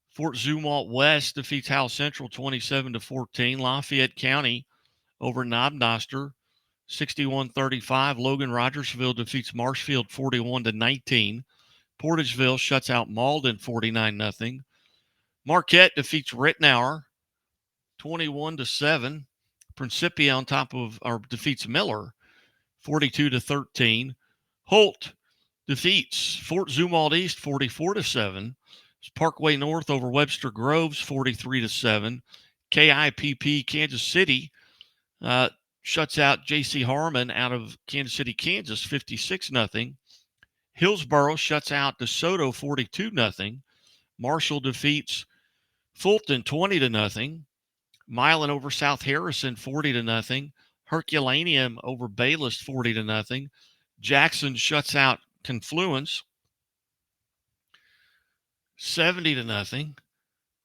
Fort Zumwalt West defeats Howell Central 27-14. Lafayette County over Knobnoster 61-35. Logan Rogersville defeats Marshfield 41-19. Portageville shuts out Malden 49-0. Marquette defeats Rittenauer 21-7. Principia defeats Miller 42-13. Holt defeats Fort Zumwalt East 44-7. Parkway North over Webster Groves 43-7. KIPP Kansas City shuts out J.C. Harmon out of Kansas City, Kansas 56-0. Hillsboro shuts out DeSoto 42-0. Marshall defeats Fulton 20-0. Milan over South Harrison 40-0. Herculaneum over Bayless 40-0. Jackson shuts out Confluence 70-0.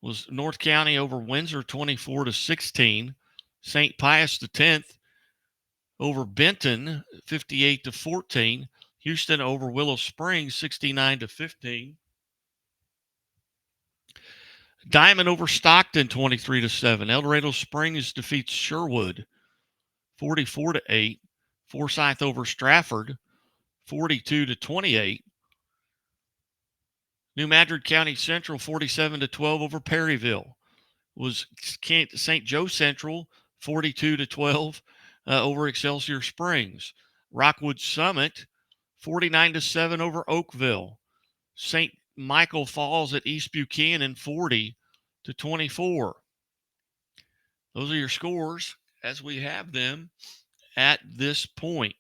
Was North County over Windsor 24-16. St. Pius X over Benton 58-14. Houston over Willow Springs 69-15. Diamond over Stockton 23-7. El Dorado Springs defeats Sherwood 44-8. Forsyth over Stratford 42-28. New Madrid County Central 47-12 over Perryville. Was St. Joe Central 42-12 over Excelsior Springs. Rockwood Summit 49-7 over Oakville. St. Michael Falls at East Buchanan 40-24. Those are your scores as we have them at this point.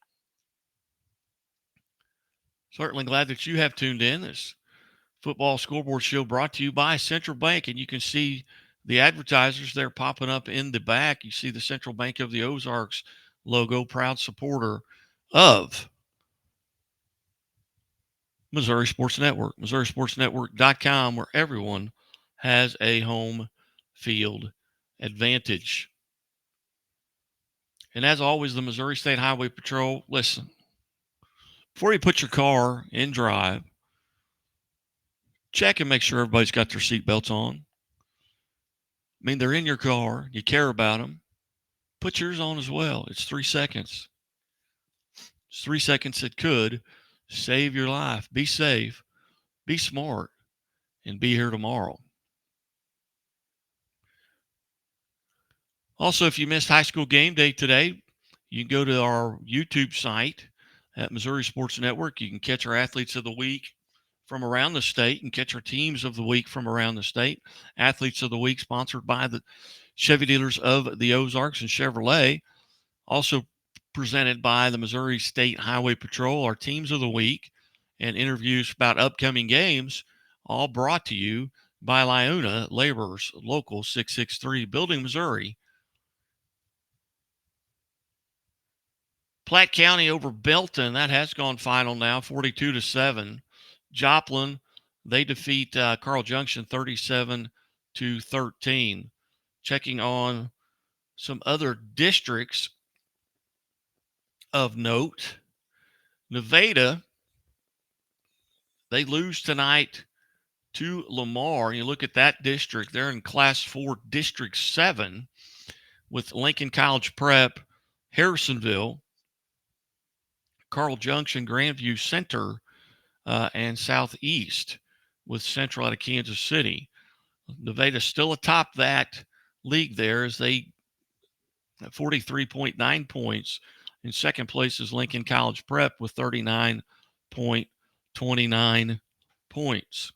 Certainly glad that you have tuned in. This football scoreboard show brought to you by Central Bank, and you can see the advertisers there popping up in the back. You see the Central Bank of the Ozarks logo, proud supporter of Missouri Sports Network, MissouriSportsNetwork.com, where everyone has a home field advantage. And as always, the Missouri State Highway Patrol, listen, before you put your car in drive, check and make sure everybody's got their seatbelts on. I mean, they're in your car. You care about them. Put yours on as well. It's 3 seconds. It's 3 seconds that could save your life. Be safe, be smart, and be here tomorrow. Also, if you missed high school game day today, you can go to our YouTube site at Missouri Sports Network. You can catch our Athletes of the Week from around the state and catch our teams of the week from around the state. Athletes of the week sponsored by the Chevy dealers of the Ozarks and Chevrolet. Also presented by the Missouri State Highway Patrol. Our teams of the week and interviews about upcoming games, all brought to you by Liona Laborers, Local 663, Building, Missouri. Platte County over Belton, that has gone final now, 42-7. Joplin, they defeat Carl Junction 37-13. Checking on some other districts of note, Nevada, they lose tonight to Lamar. You look at that district, they're in Class 4, District 7 with Lincoln College Prep, Harrisonville, Carl Junction, Grandview Center, and Southeast with Central out of Kansas City. Nevada still atop that league there as they at 43.9 points. In second place is Lincoln College Prep with 39.29 points.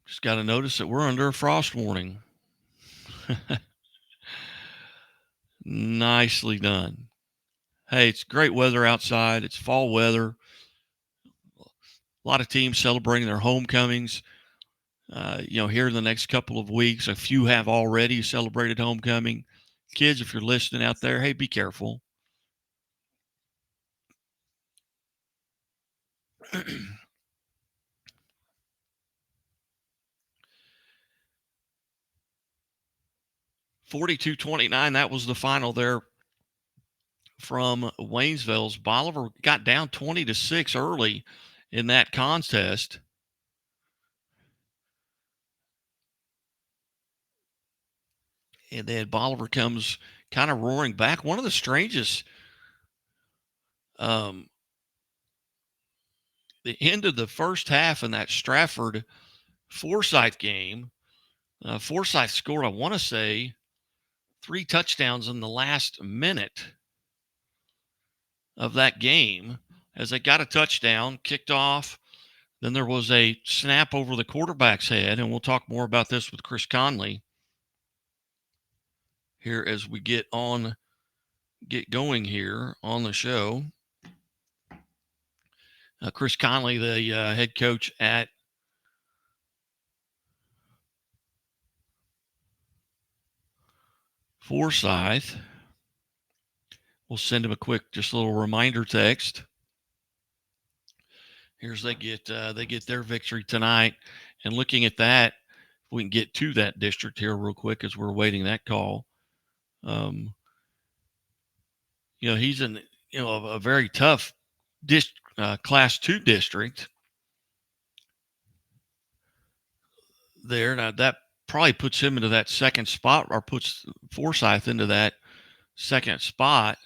Just got to notice that we're under a frost warning. Nicely done. Hey, it's great weather outside. It's fall weather. A lot of teams celebrating their homecomings. Here in the next couple of weeks, a few have already celebrated homecoming. Kids, if you're listening out there, hey, be careful. (42-29), that was the final there from Waynesville's. Bolivar got down 20-6 early in that contest. And then Bolivar comes kind of roaring back. One of the strangest, the end of the first half in that Stratford-Forsyth game, Forsyth scored, I want to say, 3 touchdowns in the last minute of that game as they got a touchdown, kicked off. Then there was a snap over the quarterback's head, and we'll talk more about this with Chris Conley here as we get going here on the show. Chris Conley, the head coach at Forsyth. We'll send him a quick, just a little reminder text. Here's they get their victory tonight. And looking at that, if we can get to that district here real quick as we're waiting that call. He's in a very tough Class 2 district there. Now that probably puts him into that second spot, or puts Forsyth into that second spot.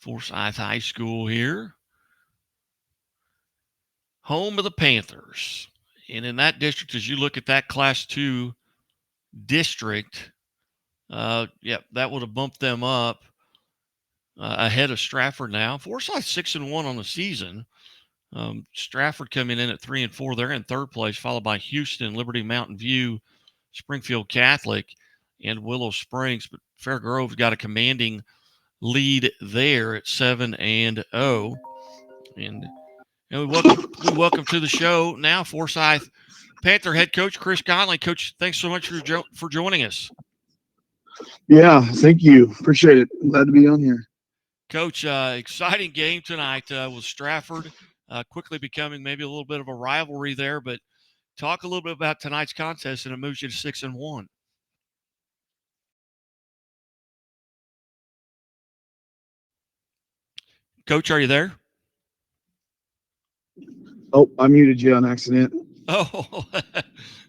Forsyth High School here, home of the Panthers. And in that district, as you look at that Class 2 district, that would have bumped them up ahead of Stratford now. Forsyth 6-1 on the season. Stratford coming in at 3-4. They're in third place, followed by Houston, Liberty, Mountain View, Springfield Catholic, and Willow Springs. But Fair Grove's got a commanding lead there at 7-0. And we welcome to the show now Forsyth Panther head coach Chris Conley. Coach, thanks so much for joining us. Yeah, thank you. Appreciate it. I'm glad to be on here. Coach, exciting game tonight with Stratford, quickly becoming maybe a little bit of a rivalry there, but talk a little bit about tonight's contest and it moves you to 6-1. Coach, are you there? Oh, I muted you on accident. Oh,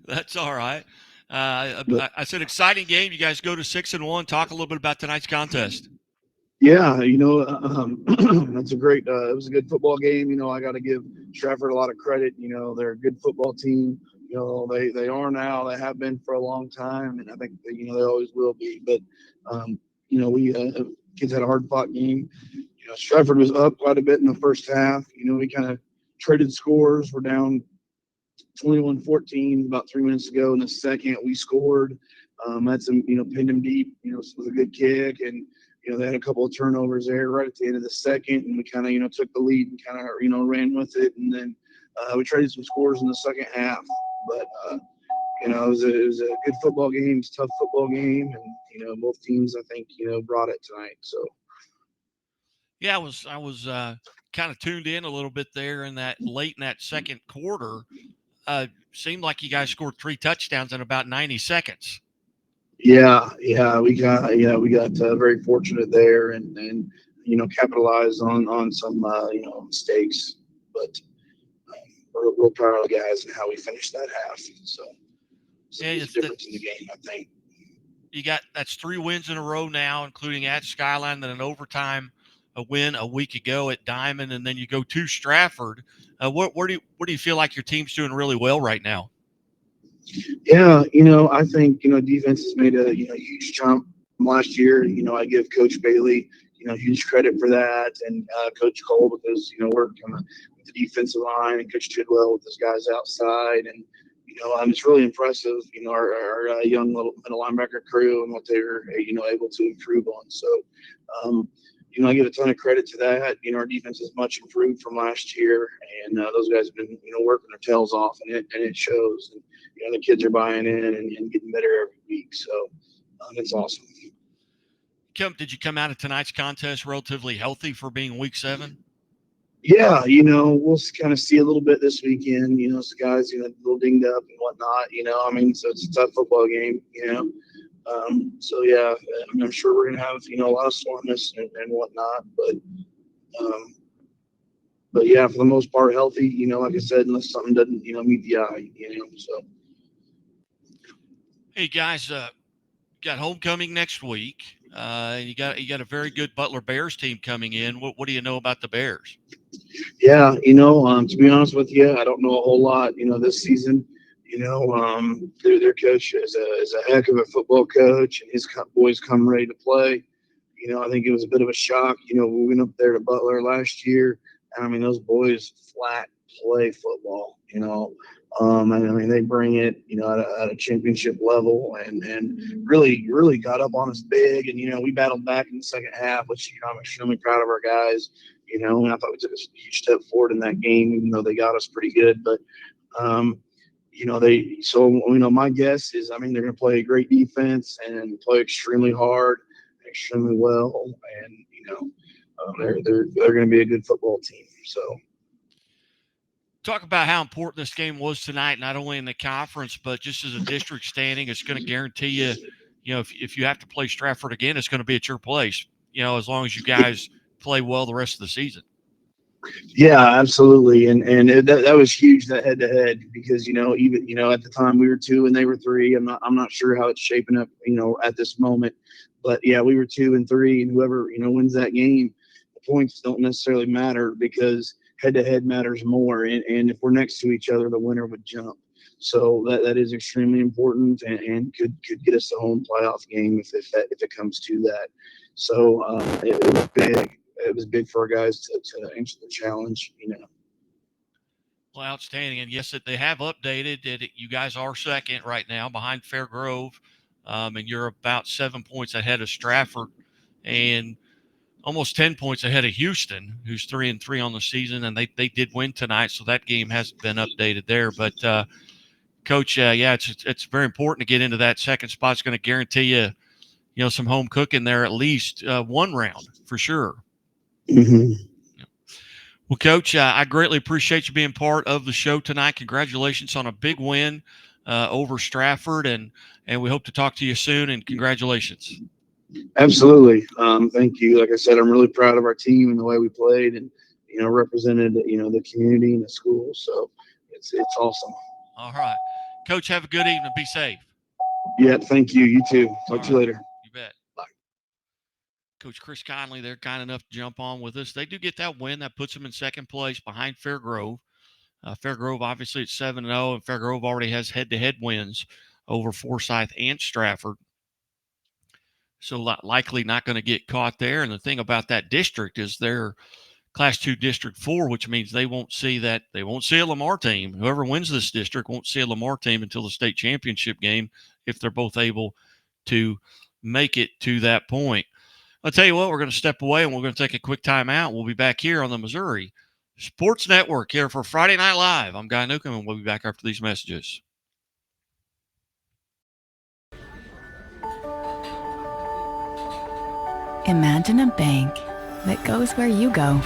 that's all right. I said exciting game. You guys go to 6-1. Talk a little bit about tonight's contest. Yeah, that's a great. It was a good football game. I got to give Stratford a lot of credit. They're a good football team. They are now. They have been for a long time, and I think they always will be. But we kids had a hard fought game. Stratford was up quite a bit in the first half. We kind of traded scores. We're down 21-14 about 3 minutes ago. In the second, we scored. Had some, pinned them deep. It was a good kick, and they had a couple of turnovers there right at the end of the second, and we kind of, took the lead and kind of, ran with it, and then we traded some scores in the second half. But it was a good football game. It's a tough football game, and both teams, I think, brought it tonight. So. Yeah, I was kind of tuned in a little bit there in that late in that second quarter. Seemed like you guys scored 3 touchdowns in about 90 seconds. Yeah, we got very fortunate there, and capitalized on some mistakes, but we're real proud of the guys and how we finished that half. So it's a difference in the game, I think. That's 3 wins in a row now, including at Skyline, then an overtime a win a week ago at Diamond, and then you go to Stratford. Where do you feel like your team's doing really well right now? Yeah, I think defense has made a huge jump from last year. I give Coach Bailey huge credit for that, and Coach Cole, because we're kind of with the defensive line, and Coach Tidwell with his guys outside, and it's really impressive. Our young little middle linebacker crew and what they were able to improve on. So. I give a ton of credit to that. Our defense is much improved from last year, and those guys have been, working their tails off, and it shows. And the kids are buying in and getting better every week. So it's awesome. Did you come out of tonight's contest relatively healthy for being week 7? Yeah, we'll kind of see a little bit this weekend. Some guys, a little dinged up and whatnot. So it's a tough football game. So yeah, I'm sure we're gonna have a lot of soreness and whatnot, but yeah, for the most part, healthy. Like I said, unless something doesn't meet the eye. So. Hey guys, got homecoming next week. You got a very good Butler Bears team coming in. What do you know about the Bears? Yeah, to be honest with you, I don't know a whole lot. This season. Their coach is a heck of a football coach, and his boys come ready to play. I think it was a bit of a shock. We went up there to Butler last year, and those boys flat play football. They bring it, at a championship level, and really got up on us big. And we battled back in the second half, which I'm extremely proud of our guys. And I thought we took a huge step forward in that game, even though they got us pretty good, but. My guess is, they're going to play a great defense and play extremely hard, extremely well, and they're going to be a good football team. So, talk about how important this game was tonight, not only in the conference but just as a district standing. It's going to guarantee you, if you have to play Stratford again, it's going to be at your place. As long as you guys play well the rest of the season. Yeah, absolutely, and that was huge, that head to head, because even at the time we were 2 and they were 3. I'm not sure how it's shaping up at this moment, but yeah, we were 2 and 3, and whoever wins that game, the points don't necessarily matter, because head to head matters more, and if we're next to each other, the winner would jump. So that is extremely important, and could get us a home playoff game if it comes to that. So it was big. It was big for our guys to answer the challenge, Well, outstanding. And yes, they have updated it. You guys are second right now behind Fairgrove, and you're about 7 points ahead of Stratford and almost 10 points ahead of Houston, who's 3-3 on the season. And they did win tonight, so that game hasn't been updated there. But, Coach, it's very important to get into that second spot. It's going to guarantee you, some home cooking there, at least one round for sure. Mm-hmm. Well, Coach, I greatly appreciate you being part of the show tonight. Congratulations on a big win over Stratford, and we hope to talk to you soon, and congratulations. Absolutely. Thank you. Like I said, I'm really proud of our team and the way we played, and represented the community and the school. So it's awesome. All right. Coach, have a good evening. Be safe. Yeah, thank you. You too. Talk to you later. You bet. Bye. Coach Chris Conley, they're kind enough to jump on with us. They do get that win. That puts them in second place behind Fairgrove. Fairgrove, obviously, at 7-0, and Fairgrove already has head-to-head wins over Forsyth and Stratford. so likely not going to get caught there. And the thing about that district is they're Class 2 District 4, which means they won't see a Lamar team. Whoever wins this district won't see a Lamar team until the state championship game if they're both able to make it to that point. I'll tell you what, we're going to step away and we're going to take a quick timeout. We'll be back here on the Missouri Sports Network here for Friday Night Live. I'm Guy Newcomb, and we'll be back after these messages. Imagine a bank that goes where you go,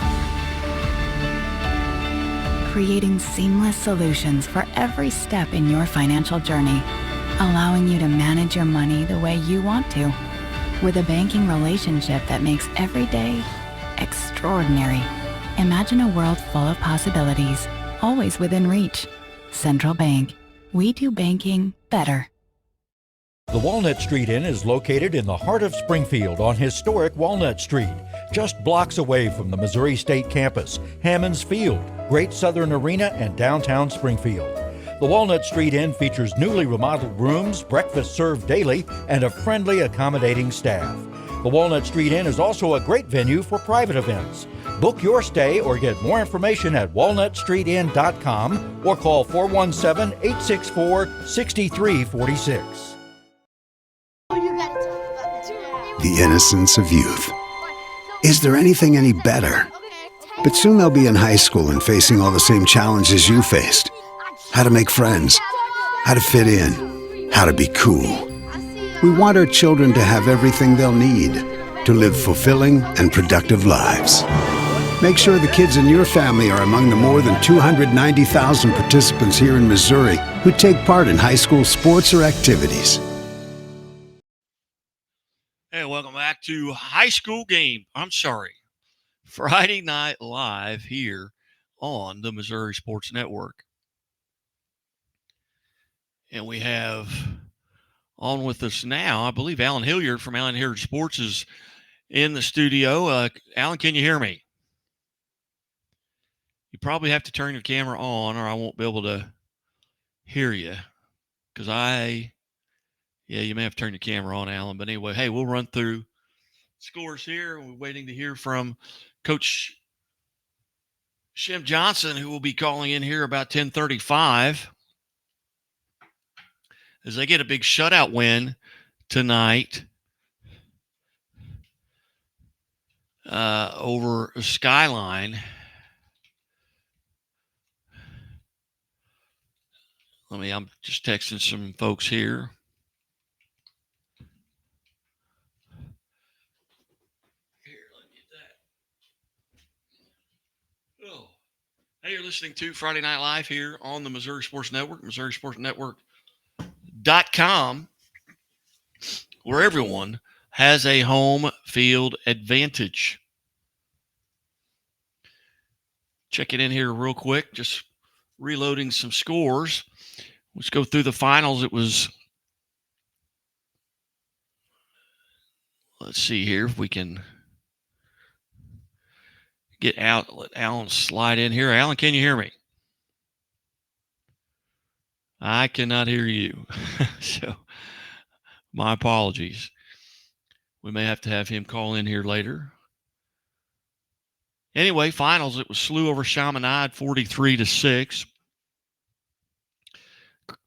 creating seamless solutions for every step in your financial journey, allowing you to manage your money the way you want to, with a banking relationship that makes every day extraordinary. Imagine a world full of possibilities, always within reach. Central Bank. We do banking better. The Walnut Street Inn is located in the heart of Springfield on historic Walnut Street, just blocks away from the Missouri State Campus, Hammonds Field, Great Southern Arena, and downtown Springfield. The Walnut Street Inn features newly remodeled rooms, breakfast served daily, and a friendly, accommodating staff. The Walnut Street Inn is also a great venue for private events. Book your stay or get more information at walnutstreetinn.com or call 417-864-6346. The innocence of youth. Is there anything any better? But soon they'll be in high school and facing all the same challenges you faced. How to make friends, how to fit in, how to be cool. We want our children to have everything they'll need to live fulfilling and productive lives. Make sure the kids in your family are among the more than 290,000 participants here in Missouri who take part in high school sports or activities. Hey, welcome back to Friday Night Live here on the Missouri Sports Network. And we have on with us now, I believe Alan Hilliard from Alan Hilliard Sports is in the studio. Alan, can you hear me? You probably have to turn your camera on or I won't be able to hear you. You may have to turn your camera on, Alan. But anyway, hey, we'll run through scores here. We're waiting to hear from Coach Shem Johnson, who will be calling in here about 10:35 as they get a big shutout win tonight over Skyline. I'm just texting some folks here. Hey, you're listening to Friday Night Live here on the Missouri Sports Network, MissouriSportsNetwork.com, where everyone has a home field advantage. Check it in here real quick, just reloading some scores. Let's go through the finals. Let's see here if we can get out, let Alan slide in here. Alan, can you hear me? I cannot hear you. So my apologies. We may have to have him call in here later. Anyway, finals, it was SLU over Chaminade 43-6.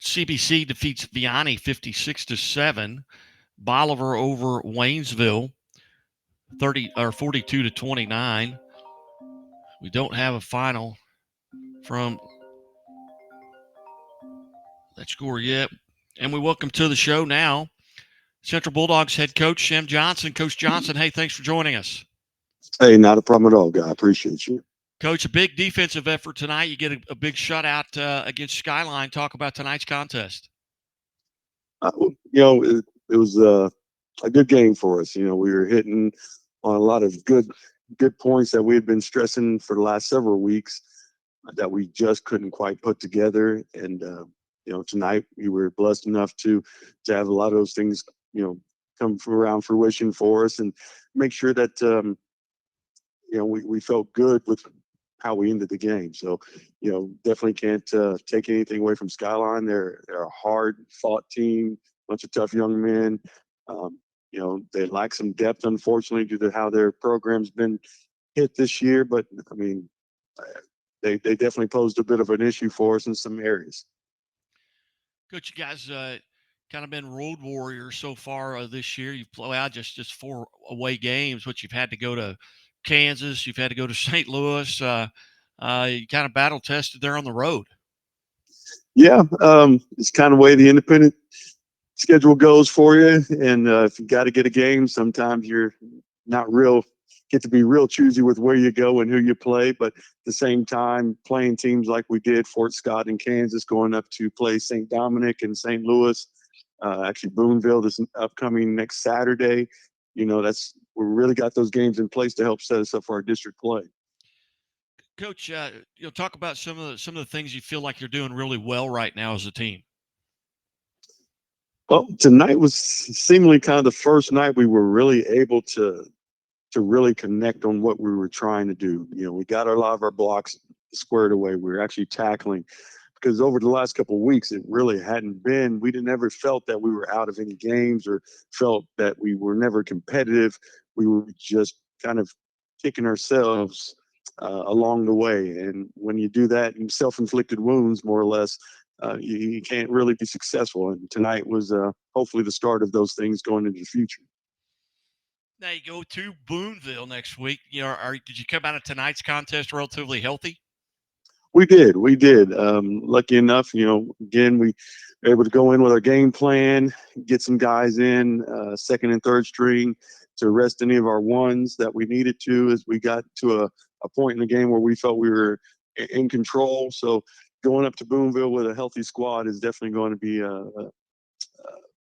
CBC defeats Vianney 56-7. Bolivar over Waynesville 42-29. We don't have a final from that score yet. And we welcome to the show now Central Bulldogs head coach Shem Johnson. Coach Johnson, hey, thanks for joining us. Hey, not a problem at all, guy. I appreciate you. Coach, a big defensive effort tonight. You get a big shutout against Skyline. Talk about tonight's contest. It was a good game for us. We were hitting on a lot of good points that we had been stressing for the last several weeks that we just couldn't quite put together. And, tonight we were blessed enough to have a lot of those things, come around fruition for us and make sure that, we felt good with how we ended the game. So, definitely can't take anything away from Skyline. They're a hard fought team, bunch of tough young men. they lack some depth, unfortunately, due to how their program's been hit this year. But I mean, they definitely posed a bit of an issue for us in some areas. Coach, you guys kind of been road warriors so far this year. You've played out just 4 away games, but you've had to go to Kansas, you've had to go to St. Louis. You kind of battle tested there on the road. Yeah, it's kind of the way the independent schedule goes for you. And if you got to get a game, sometimes you're not get to be real choosy with where you go and who you play. But at the same time, playing teams like we did, Fort Scott and Kansas, going up to play St. Dominic and St. Louis, actually Boonville this upcoming next Saturday. We really got those games in place to help set us up for our district play. Coach, talk about some of the things you feel like you're doing really well right now as a team. Well, tonight was seemingly kind of the first night we were really able to really connect on what we were trying to do. We got a lot of our blocks squared away. We were actually tackling, because over the last couple of weeks, it really hadn't been. We never felt that we were out of any games or felt that we were never competitive. We were just kind of kicking ourselves along the way. And when you do that, self-inflicted wounds, more or less, you can't really be successful. And tonight was hopefully the start of those things going into the future. Now you go to Boonville next week. Did you come out of tonight's contest relatively healthy? We did. Lucky enough, again, we were able to go in with our game plan, get some guys in second and third string to rest any of our ones that we needed to as we got to a point in the game where we felt we were in control. So going up to Boonville with a healthy squad is definitely going to be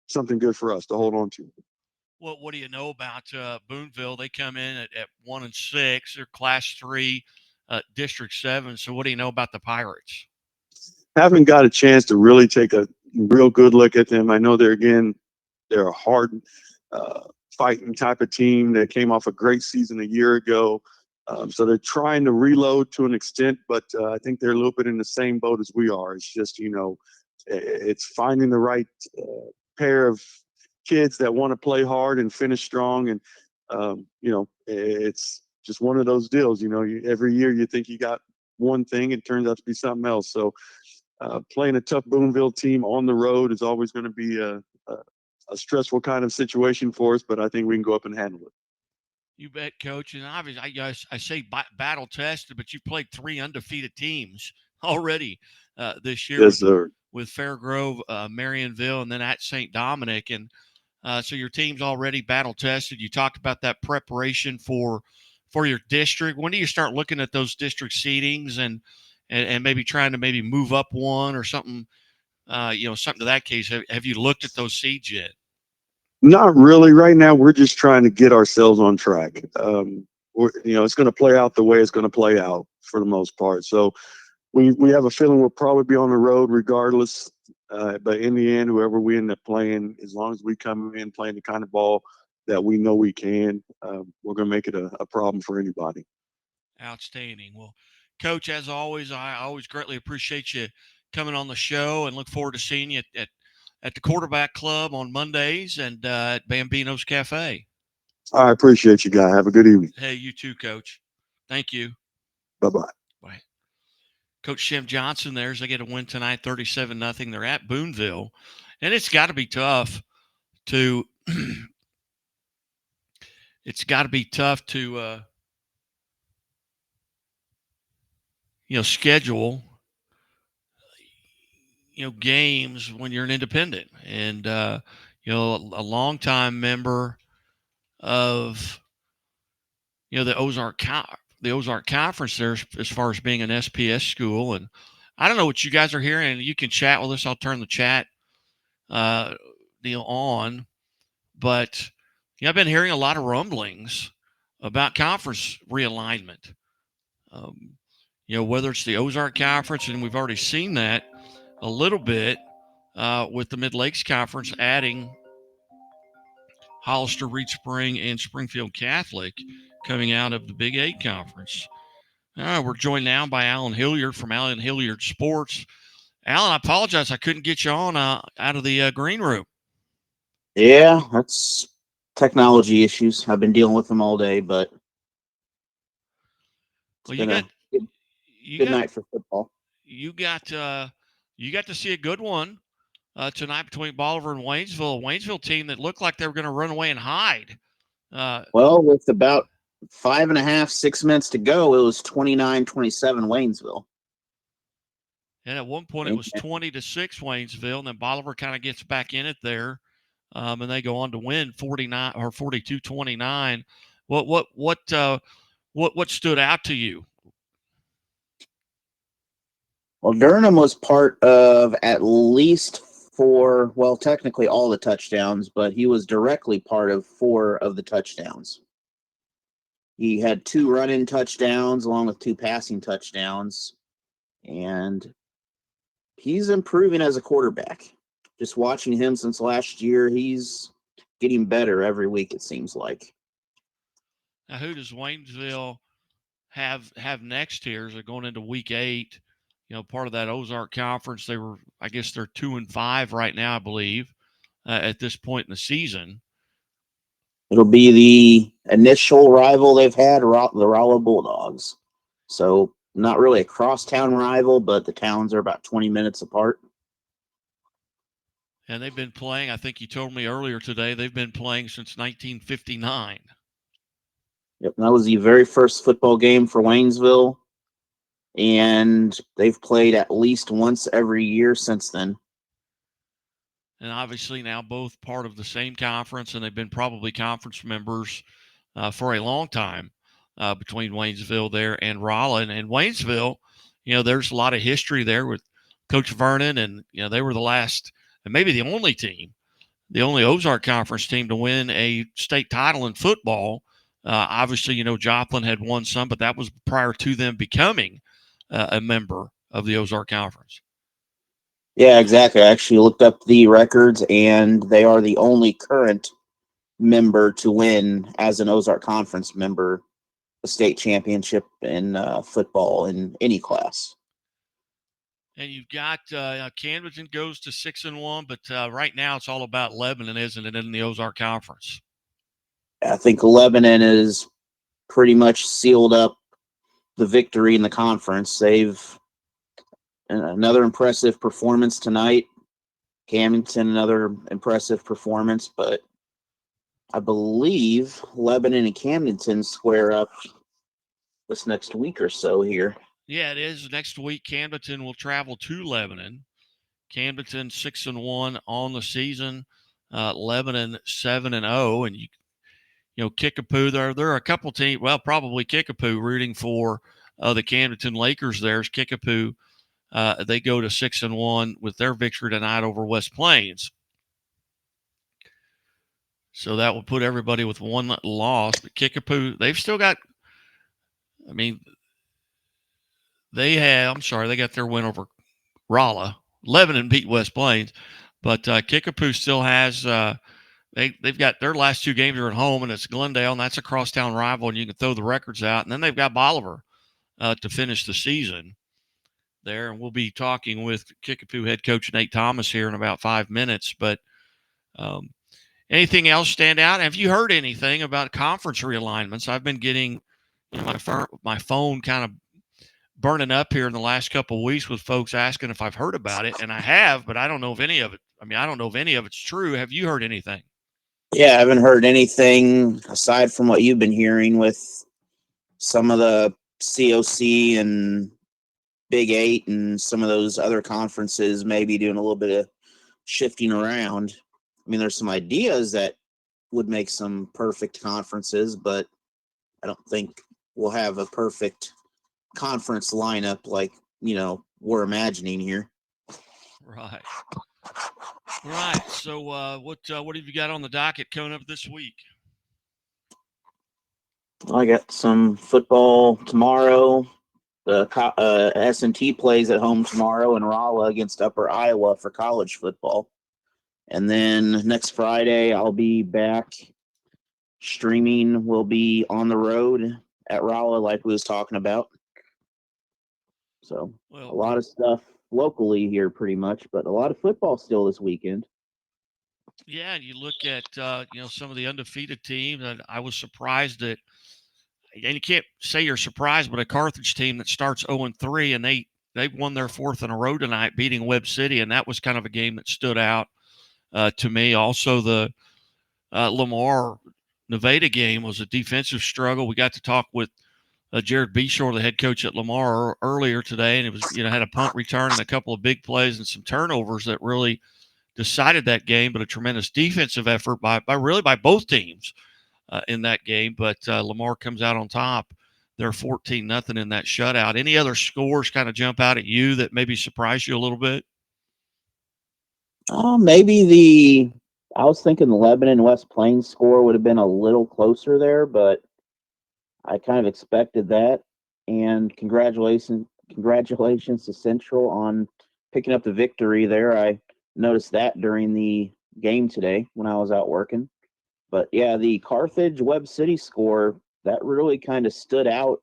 something good for us to hold on to. Well, what do you know about Boonville? They come in at 1-6. They're Class 3, District 7. So what do you know about the Pirates? Haven't got a chance to really take a real good look at them. I know they're a hard fighting type of team that came off a great season a year ago. So they're trying to reload to an extent, but I think they're a little bit in the same boat as we are. It's just, it's finding the right pair of kids that want to play hard and finish strong. And, it's just one of those deals, every year you think you got one thing, it turns out to be something else. So playing a tough Boonville team on the road is always going to be a stressful kind of situation for us, but I think we can go up and handle it. You bet, Coach. And obviously, I say battle tested, but you played 3 undefeated teams already this year. Yes, sir. With Fairgrove, Marionville, and then at St. Dominic. And so your team's already battle tested. You talked about that preparation for your district. When do you start looking at those district seedings and maybe trying to move up one or something, something to that case? Have you looked at those seeds yet? Not really. Right now, we're just trying to get ourselves on track. It's going to play out the way it's going to play out for the most part. So we have a feeling we'll probably be on the road regardless. But in the end, whoever we end up playing, as long as we come in playing the kind of ball that we know we can, we're going to make it a problem for anybody. Outstanding. Well, Coach, as always, I always greatly appreciate you coming on the show and look forward to seeing you at the Quarterback Club on Mondays and at Bambino's Cafe. I appreciate you, guys. Have a good evening. Hey, you too, Coach. Thank you. Bye-bye. Bye. Coach Shim Johnson there's. They get a win tonight, 37-0. They're at Boonville. And it's got to be tough to schedule games when you're an independent. And a longtime member of the Ozark Conference there as far as being an SPS school. And I don't know what you guys are hearing, and you can chat with us. I'll turn the chat deal on. But I've been hearing a lot of rumblings about conference realignment. Whether it's the Ozark Conference, and we've already seen that a little bit with the Mid-Lakes Conference adding Hollister, Reed Spring, and Springfield Catholic coming out of the Big 8 Conference. We're joined now by Alan Hilliard from Alan Hilliard Sports. Alan, I apologize I couldn't get you on out of the green room. Yeah, that's technology issues. I've been dealing with them all day, but Well, been a good night for football. You got to see a good one tonight between Bolivar and Waynesville. A Waynesville team that looked like they were going to run away and hide. Well, with about 5.5, 6 minutes to go, it was 29-27 Waynesville. And at one point it was 20-6 Waynesville, and then Bolivar kind of gets back in it there, and they go on to win 49 or 42-29. What stood out to you? Well, Durham was part of at least 4, well, technically all the touchdowns, but he was directly part of 4 of the touchdowns. He had 2 run-in touchdowns along with 2 passing touchdowns, and he's improving as a quarterback. Just watching him since last year, he's getting better every week, it seems like. Now, who does Waynesville have next here? Is it going into week 8? Part of that Ozark Conference. They were, I guess, they're 2-5 right now, I believe, at this point in the season. It'll be the initial rival they've had, the Rolla Bulldogs. So not really a crosstown rival, but the towns are about 20 minutes apart. And they've been playing, I think you told me earlier today, they've been playing since 1959. Yep, that was the very first football game for Waynesville, and they've played at least once every year since then. And obviously now both part of the same conference, and they've been probably conference members for a long time between Waynesville there and Rolla. And Waynesville, there's a lot of history there with Coach Vernon, and they were the last and maybe the only team, the only Ozark Conference team to win a state title in football. Obviously, Joplin had won some, but that was prior to them becoming a member of the Ozark Conference. Yeah, exactly. I actually looked up the records, and they are the only current member to win as an Ozark Conference member a state championship in football in any class. And you've got Camdenton goes to 6-1, but right now it's all about Lebanon, isn't it, in the Ozark Conference? I think Lebanon is pretty much sealed up the victory in the conference. They've another impressive performance tonight. Camdenton, another impressive performance, but I believe Lebanon and Camdenton square up this next week or so here. Yeah, it is. Next week, Camdenton will travel to Lebanon. Camdenton 6-1 on the season. Lebanon 7-0, and Kickapoo. There are a couple teams. Well, probably Kickapoo rooting for the Camdenton Lakers. There's Kickapoo. They go to 6-1 with their victory tonight over West Plains. So that will put everybody with one loss. But Kickapoo, they've still got. I mean, they got their win over Rolla. Lebanon beat West Plains, but Kickapoo still has. They've got their last 2 games are at home, and it's Glendale, and that's a crosstown rival, and you can throw the records out. And then they've got Bolivar to finish the season there. And we'll be talking with Kickapoo head coach Nate Thomas here in about 5 minutes. But anything else stand out? Have you heard anything about conference realignments? I've been getting my phone kind of burning up here in the last couple of weeks with folks asking if I've heard about it, and I have, but I don't know if any of it. I don't know if any of it's true. Have you heard anything? Yeah, I haven't heard anything aside from what you've been hearing with some of the COC and Big 8 and some of those other conferences maybe doing a little bit of shifting around. I mean, there's some ideas that would make some perfect conferences, but I don't think we'll have a perfect conference lineup like, we're imagining here. Right. So what have you got on the docket coming up this week? I got some football tomorrow. The S&T plays at home tomorrow in Rolla against Upper Iowa for college football. And then next Friday, I'll be back streaming. We'll be on the road at Rolla like we was talking about. So a lot of stuff locally here pretty much, but a lot of football still this weekend. Yeah, and you look at some of the undefeated teams, and I was surprised that, and you can't say you're surprised, but a Carthage team that starts 0-3 and they won their fourth in a row tonight, beating Webb City, and that was kind of a game that stood out to me. Also, the Lamar Nevada game was a defensive struggle. We got to talk with Jared Beshore, the head coach at Lamar, earlier today, and it was had a punt return and a couple of big plays and some turnovers that really decided that game. But a tremendous defensive effort by both teams in that game. But Lamar comes out on top. They're 14-0 in that shutout. Any other scores kind of jump out at you that maybe surprised you a little bit? I was thinking the Lebanon West Plains score would have been a little closer there, but I kind of expected that. And congratulations to Central on picking up the victory there. I noticed that during the game today when I was out working. But yeah, the Carthage Webb City score, that really kind of stood out,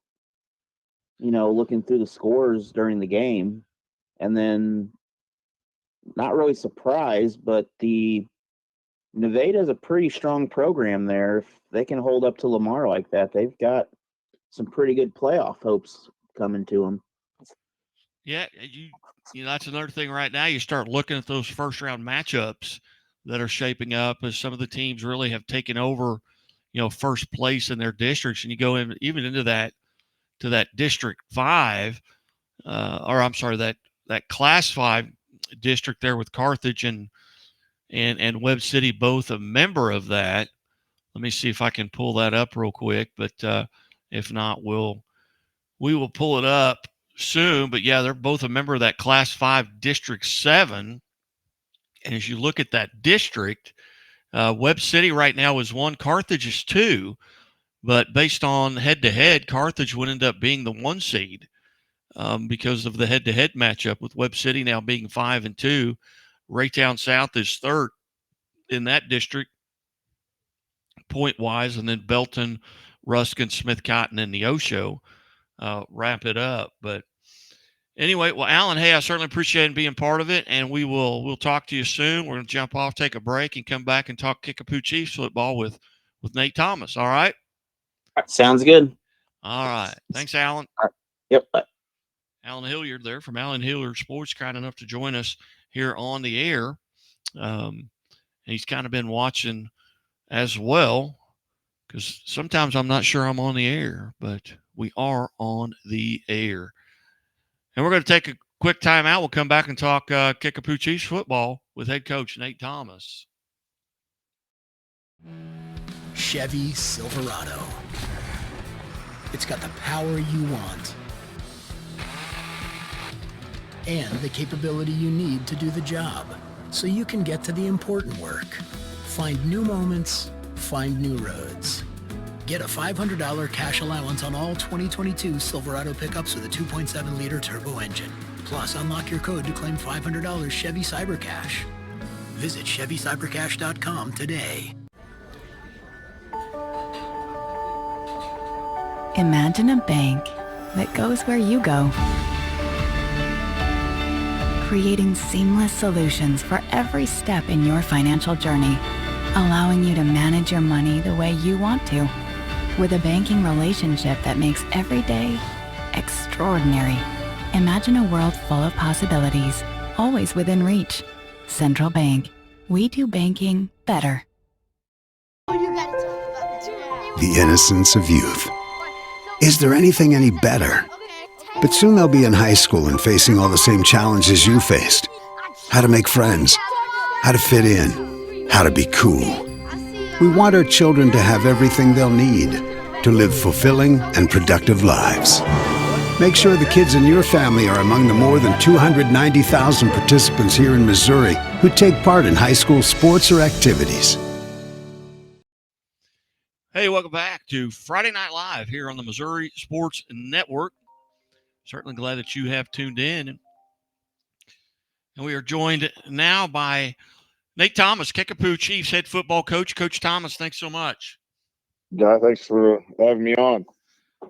looking through the scores during the game. And then not really surprised, but the Nevada is a pretty strong program there. If they can hold up to Lamar like that, they've got some pretty good playoff hopes coming to them. Yeah, that's another thing right now. You start looking at those first round matchups that are shaping up as some of the teams really have taken over, first place in their districts, and you go in even into that District 5, that Class 5 district there with Carthage and Webb City, both a member of that. Let me see if I can pull that up real quick, but if not, we will pull it up soon. But yeah, they're both a member of that Class 5 District 7. And as you look at that district, Webb City right now is 1, Carthage is 2. But based on head-to-head, Carthage would end up being the 1 seed because of the head-to-head matchup with Webb City now being 5-2. Raytown South is 3rd in that district point-wise, and then Belton, Ruskin, Smith Cotton, and Neosho wrap it up. But anyway, well, Alan, hey, I certainly appreciate being part of it, and we'll talk to you soon. We're going to jump off, take a break, and come back and talk Kickapoo Chiefs football with Nate Thomas. All right? Sounds good. All right. Thanks, Alan. All right. Yep. Bye. Alan Hilliard there from Alan Hilliard Sports, kind enough to join us here on the air. He's kind of been watching as well, because sometimes I'm not sure I'm on the air, but we are on the air. And we're going to take a quick timeout. We'll come back and talk Kickapoo Chiefs football with head coach Nate Thomas. Chevy Silverado. It's got the power you want and the capability you need to do the job, so you can get to the important work. Find new moments, find new roads. Get a $500 cash allowance on all 2022 Silverado pickups with a 2.7-liter turbo engine. Plus, unlock your code to claim $500 Chevy Cybercash. Visit ChevyCybercash.com today. Imagine a bank that goes where you go, creating seamless solutions for every step in your financial journey, allowing you to manage your money the way you want to, with a banking relationship that makes every day extraordinary. Imagine a world full of possibilities, always within reach. Central Bank. We do banking better. The innocence of youth. Is there anything any better? But soon they'll be in high school and facing all the same challenges you faced. How to make friends, how to fit in, how to be cool. We want our children to have everything they'll need to live fulfilling and productive lives. Make sure the kids in your family are among the more than 290,000 participants here in Missouri who take part in high school sports or activities. Hey, welcome back to Friday Night Live here on the Missouri Sports Network. Certainly glad that you have tuned in. And we are joined now by Nate Thomas, Kickapoo Chiefs head football coach. Coach Thomas, thanks so much. Guy, thanks for having me on.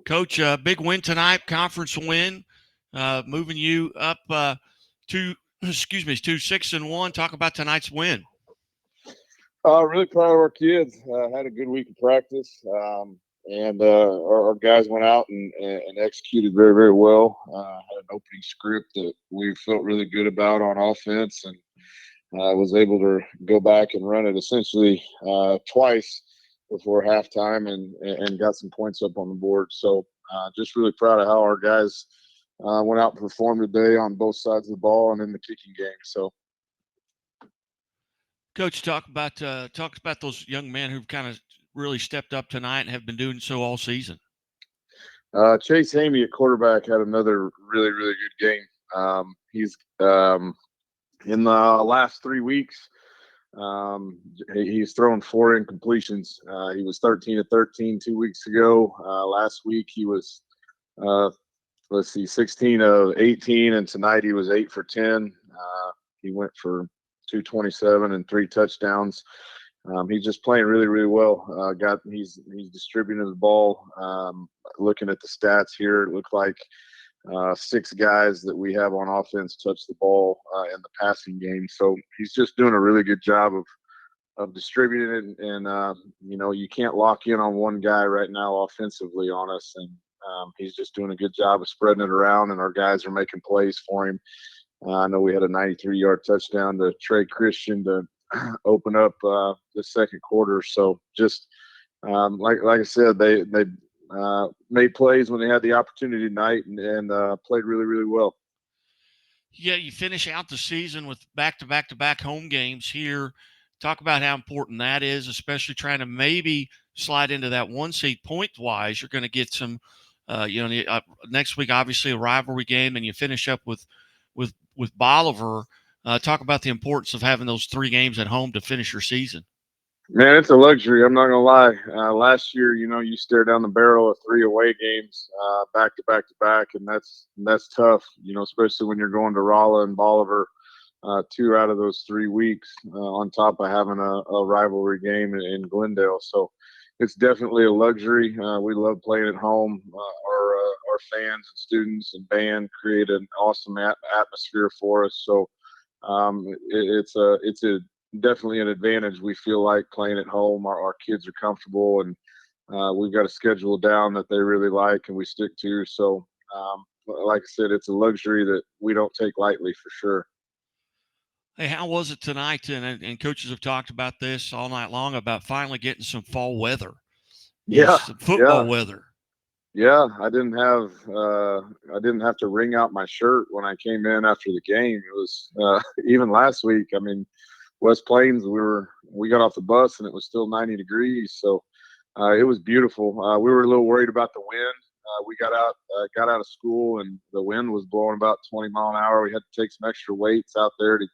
Coach, big win tonight, conference win, moving you up to 6-1. Talk about tonight's win. Really proud of our kids. Had a good week of practice, and our guys went out and executed very, very well. Had an opening script that we felt really good about on offense, and was able to go back and run it essentially twice before halftime, and got some points up on the board. So just really proud of how our guys went out and performed today on both sides of the ball and in the kicking game. So. Coach, talk about those young men who've kind of really stepped up tonight and have been doing so all season. Chase Hamey at quarterback had another really, really good game. He's in the last 3 weeks, he's thrown 4 incompletions. He was 13 of 13 2 weeks ago. Last week he was 16 of 18, and tonight he was 8 for 10. He went for 227 and 3 touchdowns. He's just playing really, really well. He's distributing the ball. Looking at the stats here, it looked like 6 guys that we have on offense touch the ball in the passing game. So he's just doing a really good job of distributing it. And you can't lock in on one guy right now offensively on us. And he's just doing a good job of spreading it around, and our guys are making plays for him. I know we had a 93-yard touchdown to Trey Christian to open up the second quarter. So just like I said, they made plays when they had the opportunity tonight, and played really, really well. Yeah, you finish out the season with back-to-back home games here. Talk about how important that is, especially trying to maybe slide into that 1 seed point-wise. You're going to get some, next week, obviously, a rivalry game, and you finish up with Bolivar. Talk about the importance of having those 3 games at home to finish your season. Man, it's a luxury. I'm not gonna lie. Last year, you stare down the barrel of 3 away games back to back, and that's tough. Especially when you're going to Rolla and Bolivar 2 out of those 3 weeks, on top of having a rivalry game in Glendale. So it's definitely a luxury. We love playing at home. Our fans and students and band create an awesome atmosphere for us. So it's definitely an advantage. We feel like playing at home. Our kids are comfortable, and we've got a schedule down that they really like and we stick to. So like I said, it's a luxury that we don't take lightly for sure. Hey, how was it tonight? And coaches have talked about this all night long about finally getting some fall weather. Yeah, some football weather. Yeah, I didn't have to wring out my shirt when I came in after the game. It was even last week. I mean, West Plains, we got off the bus and it was still 90 degrees. So it was beautiful. We were a little worried about the wind. We got out of school and the wind was blowing about 20 mile an hour. We had to take some extra weights out there to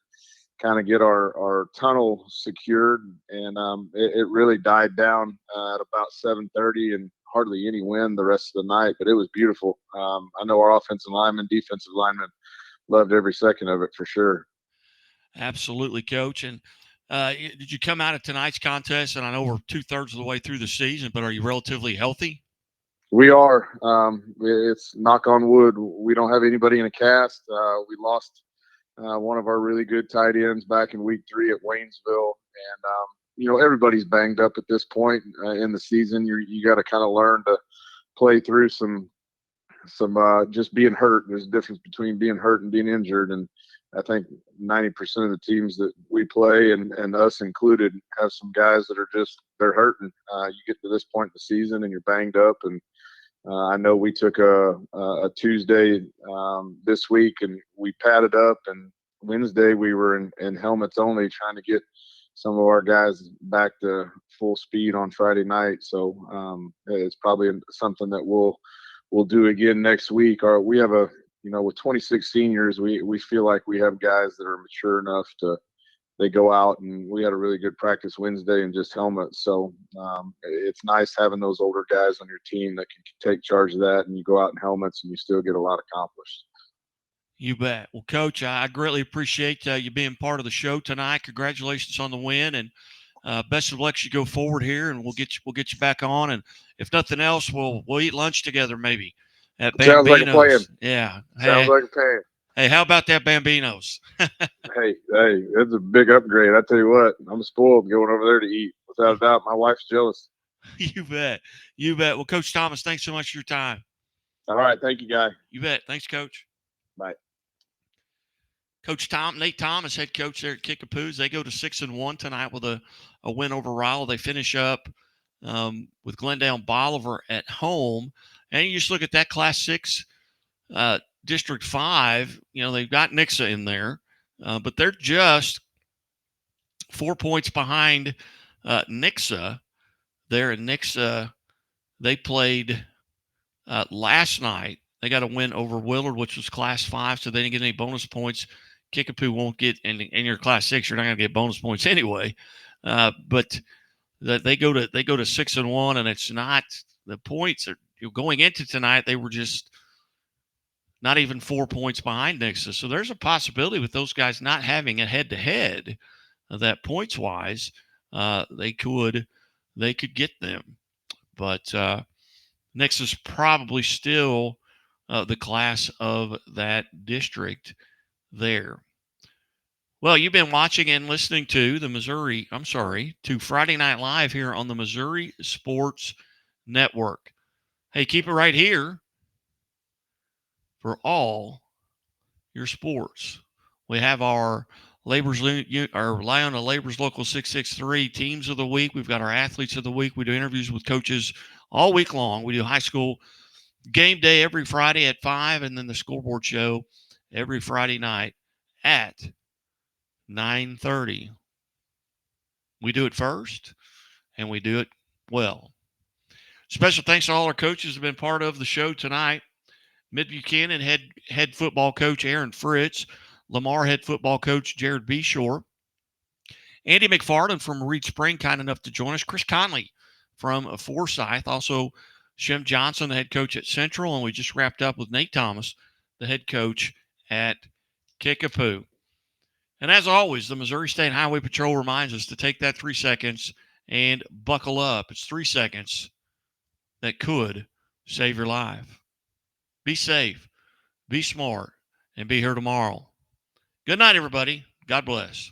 kind of get our tunnel secured, and it really died down at about 7:30, and hardly any wind the rest of the night, but it was beautiful. I know our offensive linemen, defensive linemen loved every second of it for sure. Absolutely, Coach. And did you come out of tonight's contest? And I know we're 2/3 of the way through the season, but are you relatively healthy? We are. It's knock on wood. We don't have anybody in a cast. We lost one of our really good tight ends back in week 3 at Waynesville. And, everybody's banged up at this point in the season. You got to kind of learn to play through some just being hurt. There's a difference between being hurt and being injured. And I think 90% of the teams that we play, and us included, have some guys that are they're hurting. You get to this point in the season and you're banged up. And I know we took a Tuesday this week and we padded up, and Wednesday we were in helmets only, trying to get some of our guys back to full speed on Friday night. So it's probably something that we'll do again next week. Or we have with 26 seniors, we feel like we have guys that are mature enough they go out, and we had a really good practice Wednesday in just helmets. So it's nice having those older guys on your team that can take charge of that, and you go out in helmets and you still get a lot accomplished. You bet. Well, Coach, I greatly appreciate you being part of the show tonight. Congratulations on the win, and best of luck as you go forward here. And we'll get you back on. And if nothing else, we'll eat lunch together maybe at Sounds like a plan. Yeah. Sounds like a plan. Hey, how about that Bambinos? Hey, it's a big upgrade. I tell you what, I'm spoiled going over there to eat. Without a doubt, my wife's jealous. You bet. You bet. Well, Coach Thomas, thanks so much for your time. All right, thank you, guy. You bet. Thanks, Coach. Bye. Coach Nate Thomas, head coach there at Kickapoos. They go to 6-1 tonight with a win over Ryle. They finish up with Glendale Bolivar at home. And you just look at that Class 6 District 5. They've got Nixa in there, but they're just 4 points behind Nixa. There in Nixa, they played last night. They got a win over Willard, which was Class 5, so they didn't get any bonus points. Kickapoo won't get in your Class 6. You're not going to get bonus points anyway. But they go to 6-1, and it's not the points are going into tonight. They were just not even 4 points behind Nixa. So there's a possibility with those guys not having a head-to-head that points-wise they could get them. But Nixa's probably still the class of that district there. Well, you've been watching and listening to to Friday Night Live here on the Missouri Sports Network. Hey, keep it right here for all your sports. We have our Lyon Labor's Local 663 teams of the week. We've got our athletes of the week. We do interviews with coaches all week long. We do high school game day every Friday at 5, and then the scoreboard show every Friday night at 9:30. We do it first, and we do it well. Special thanks to all our coaches who have been part of the show tonight. Mid Buchanan head football coach Aaron Fritz, Lamar head football coach Jared Beshore, Andy McFarland from Reed Spring, kind enough to join us, Chris Conley from Forsyth, also Shem Johnson, the head coach at Central, and we just wrapped up with Nate Thomas, the head coach at Kickapoo. And as always, the Missouri State Highway Patrol reminds us to take that 3 seconds and buckle up. It's 3 seconds that could save your life. Be safe, be smart, and be here tomorrow. Good night, everybody. God bless.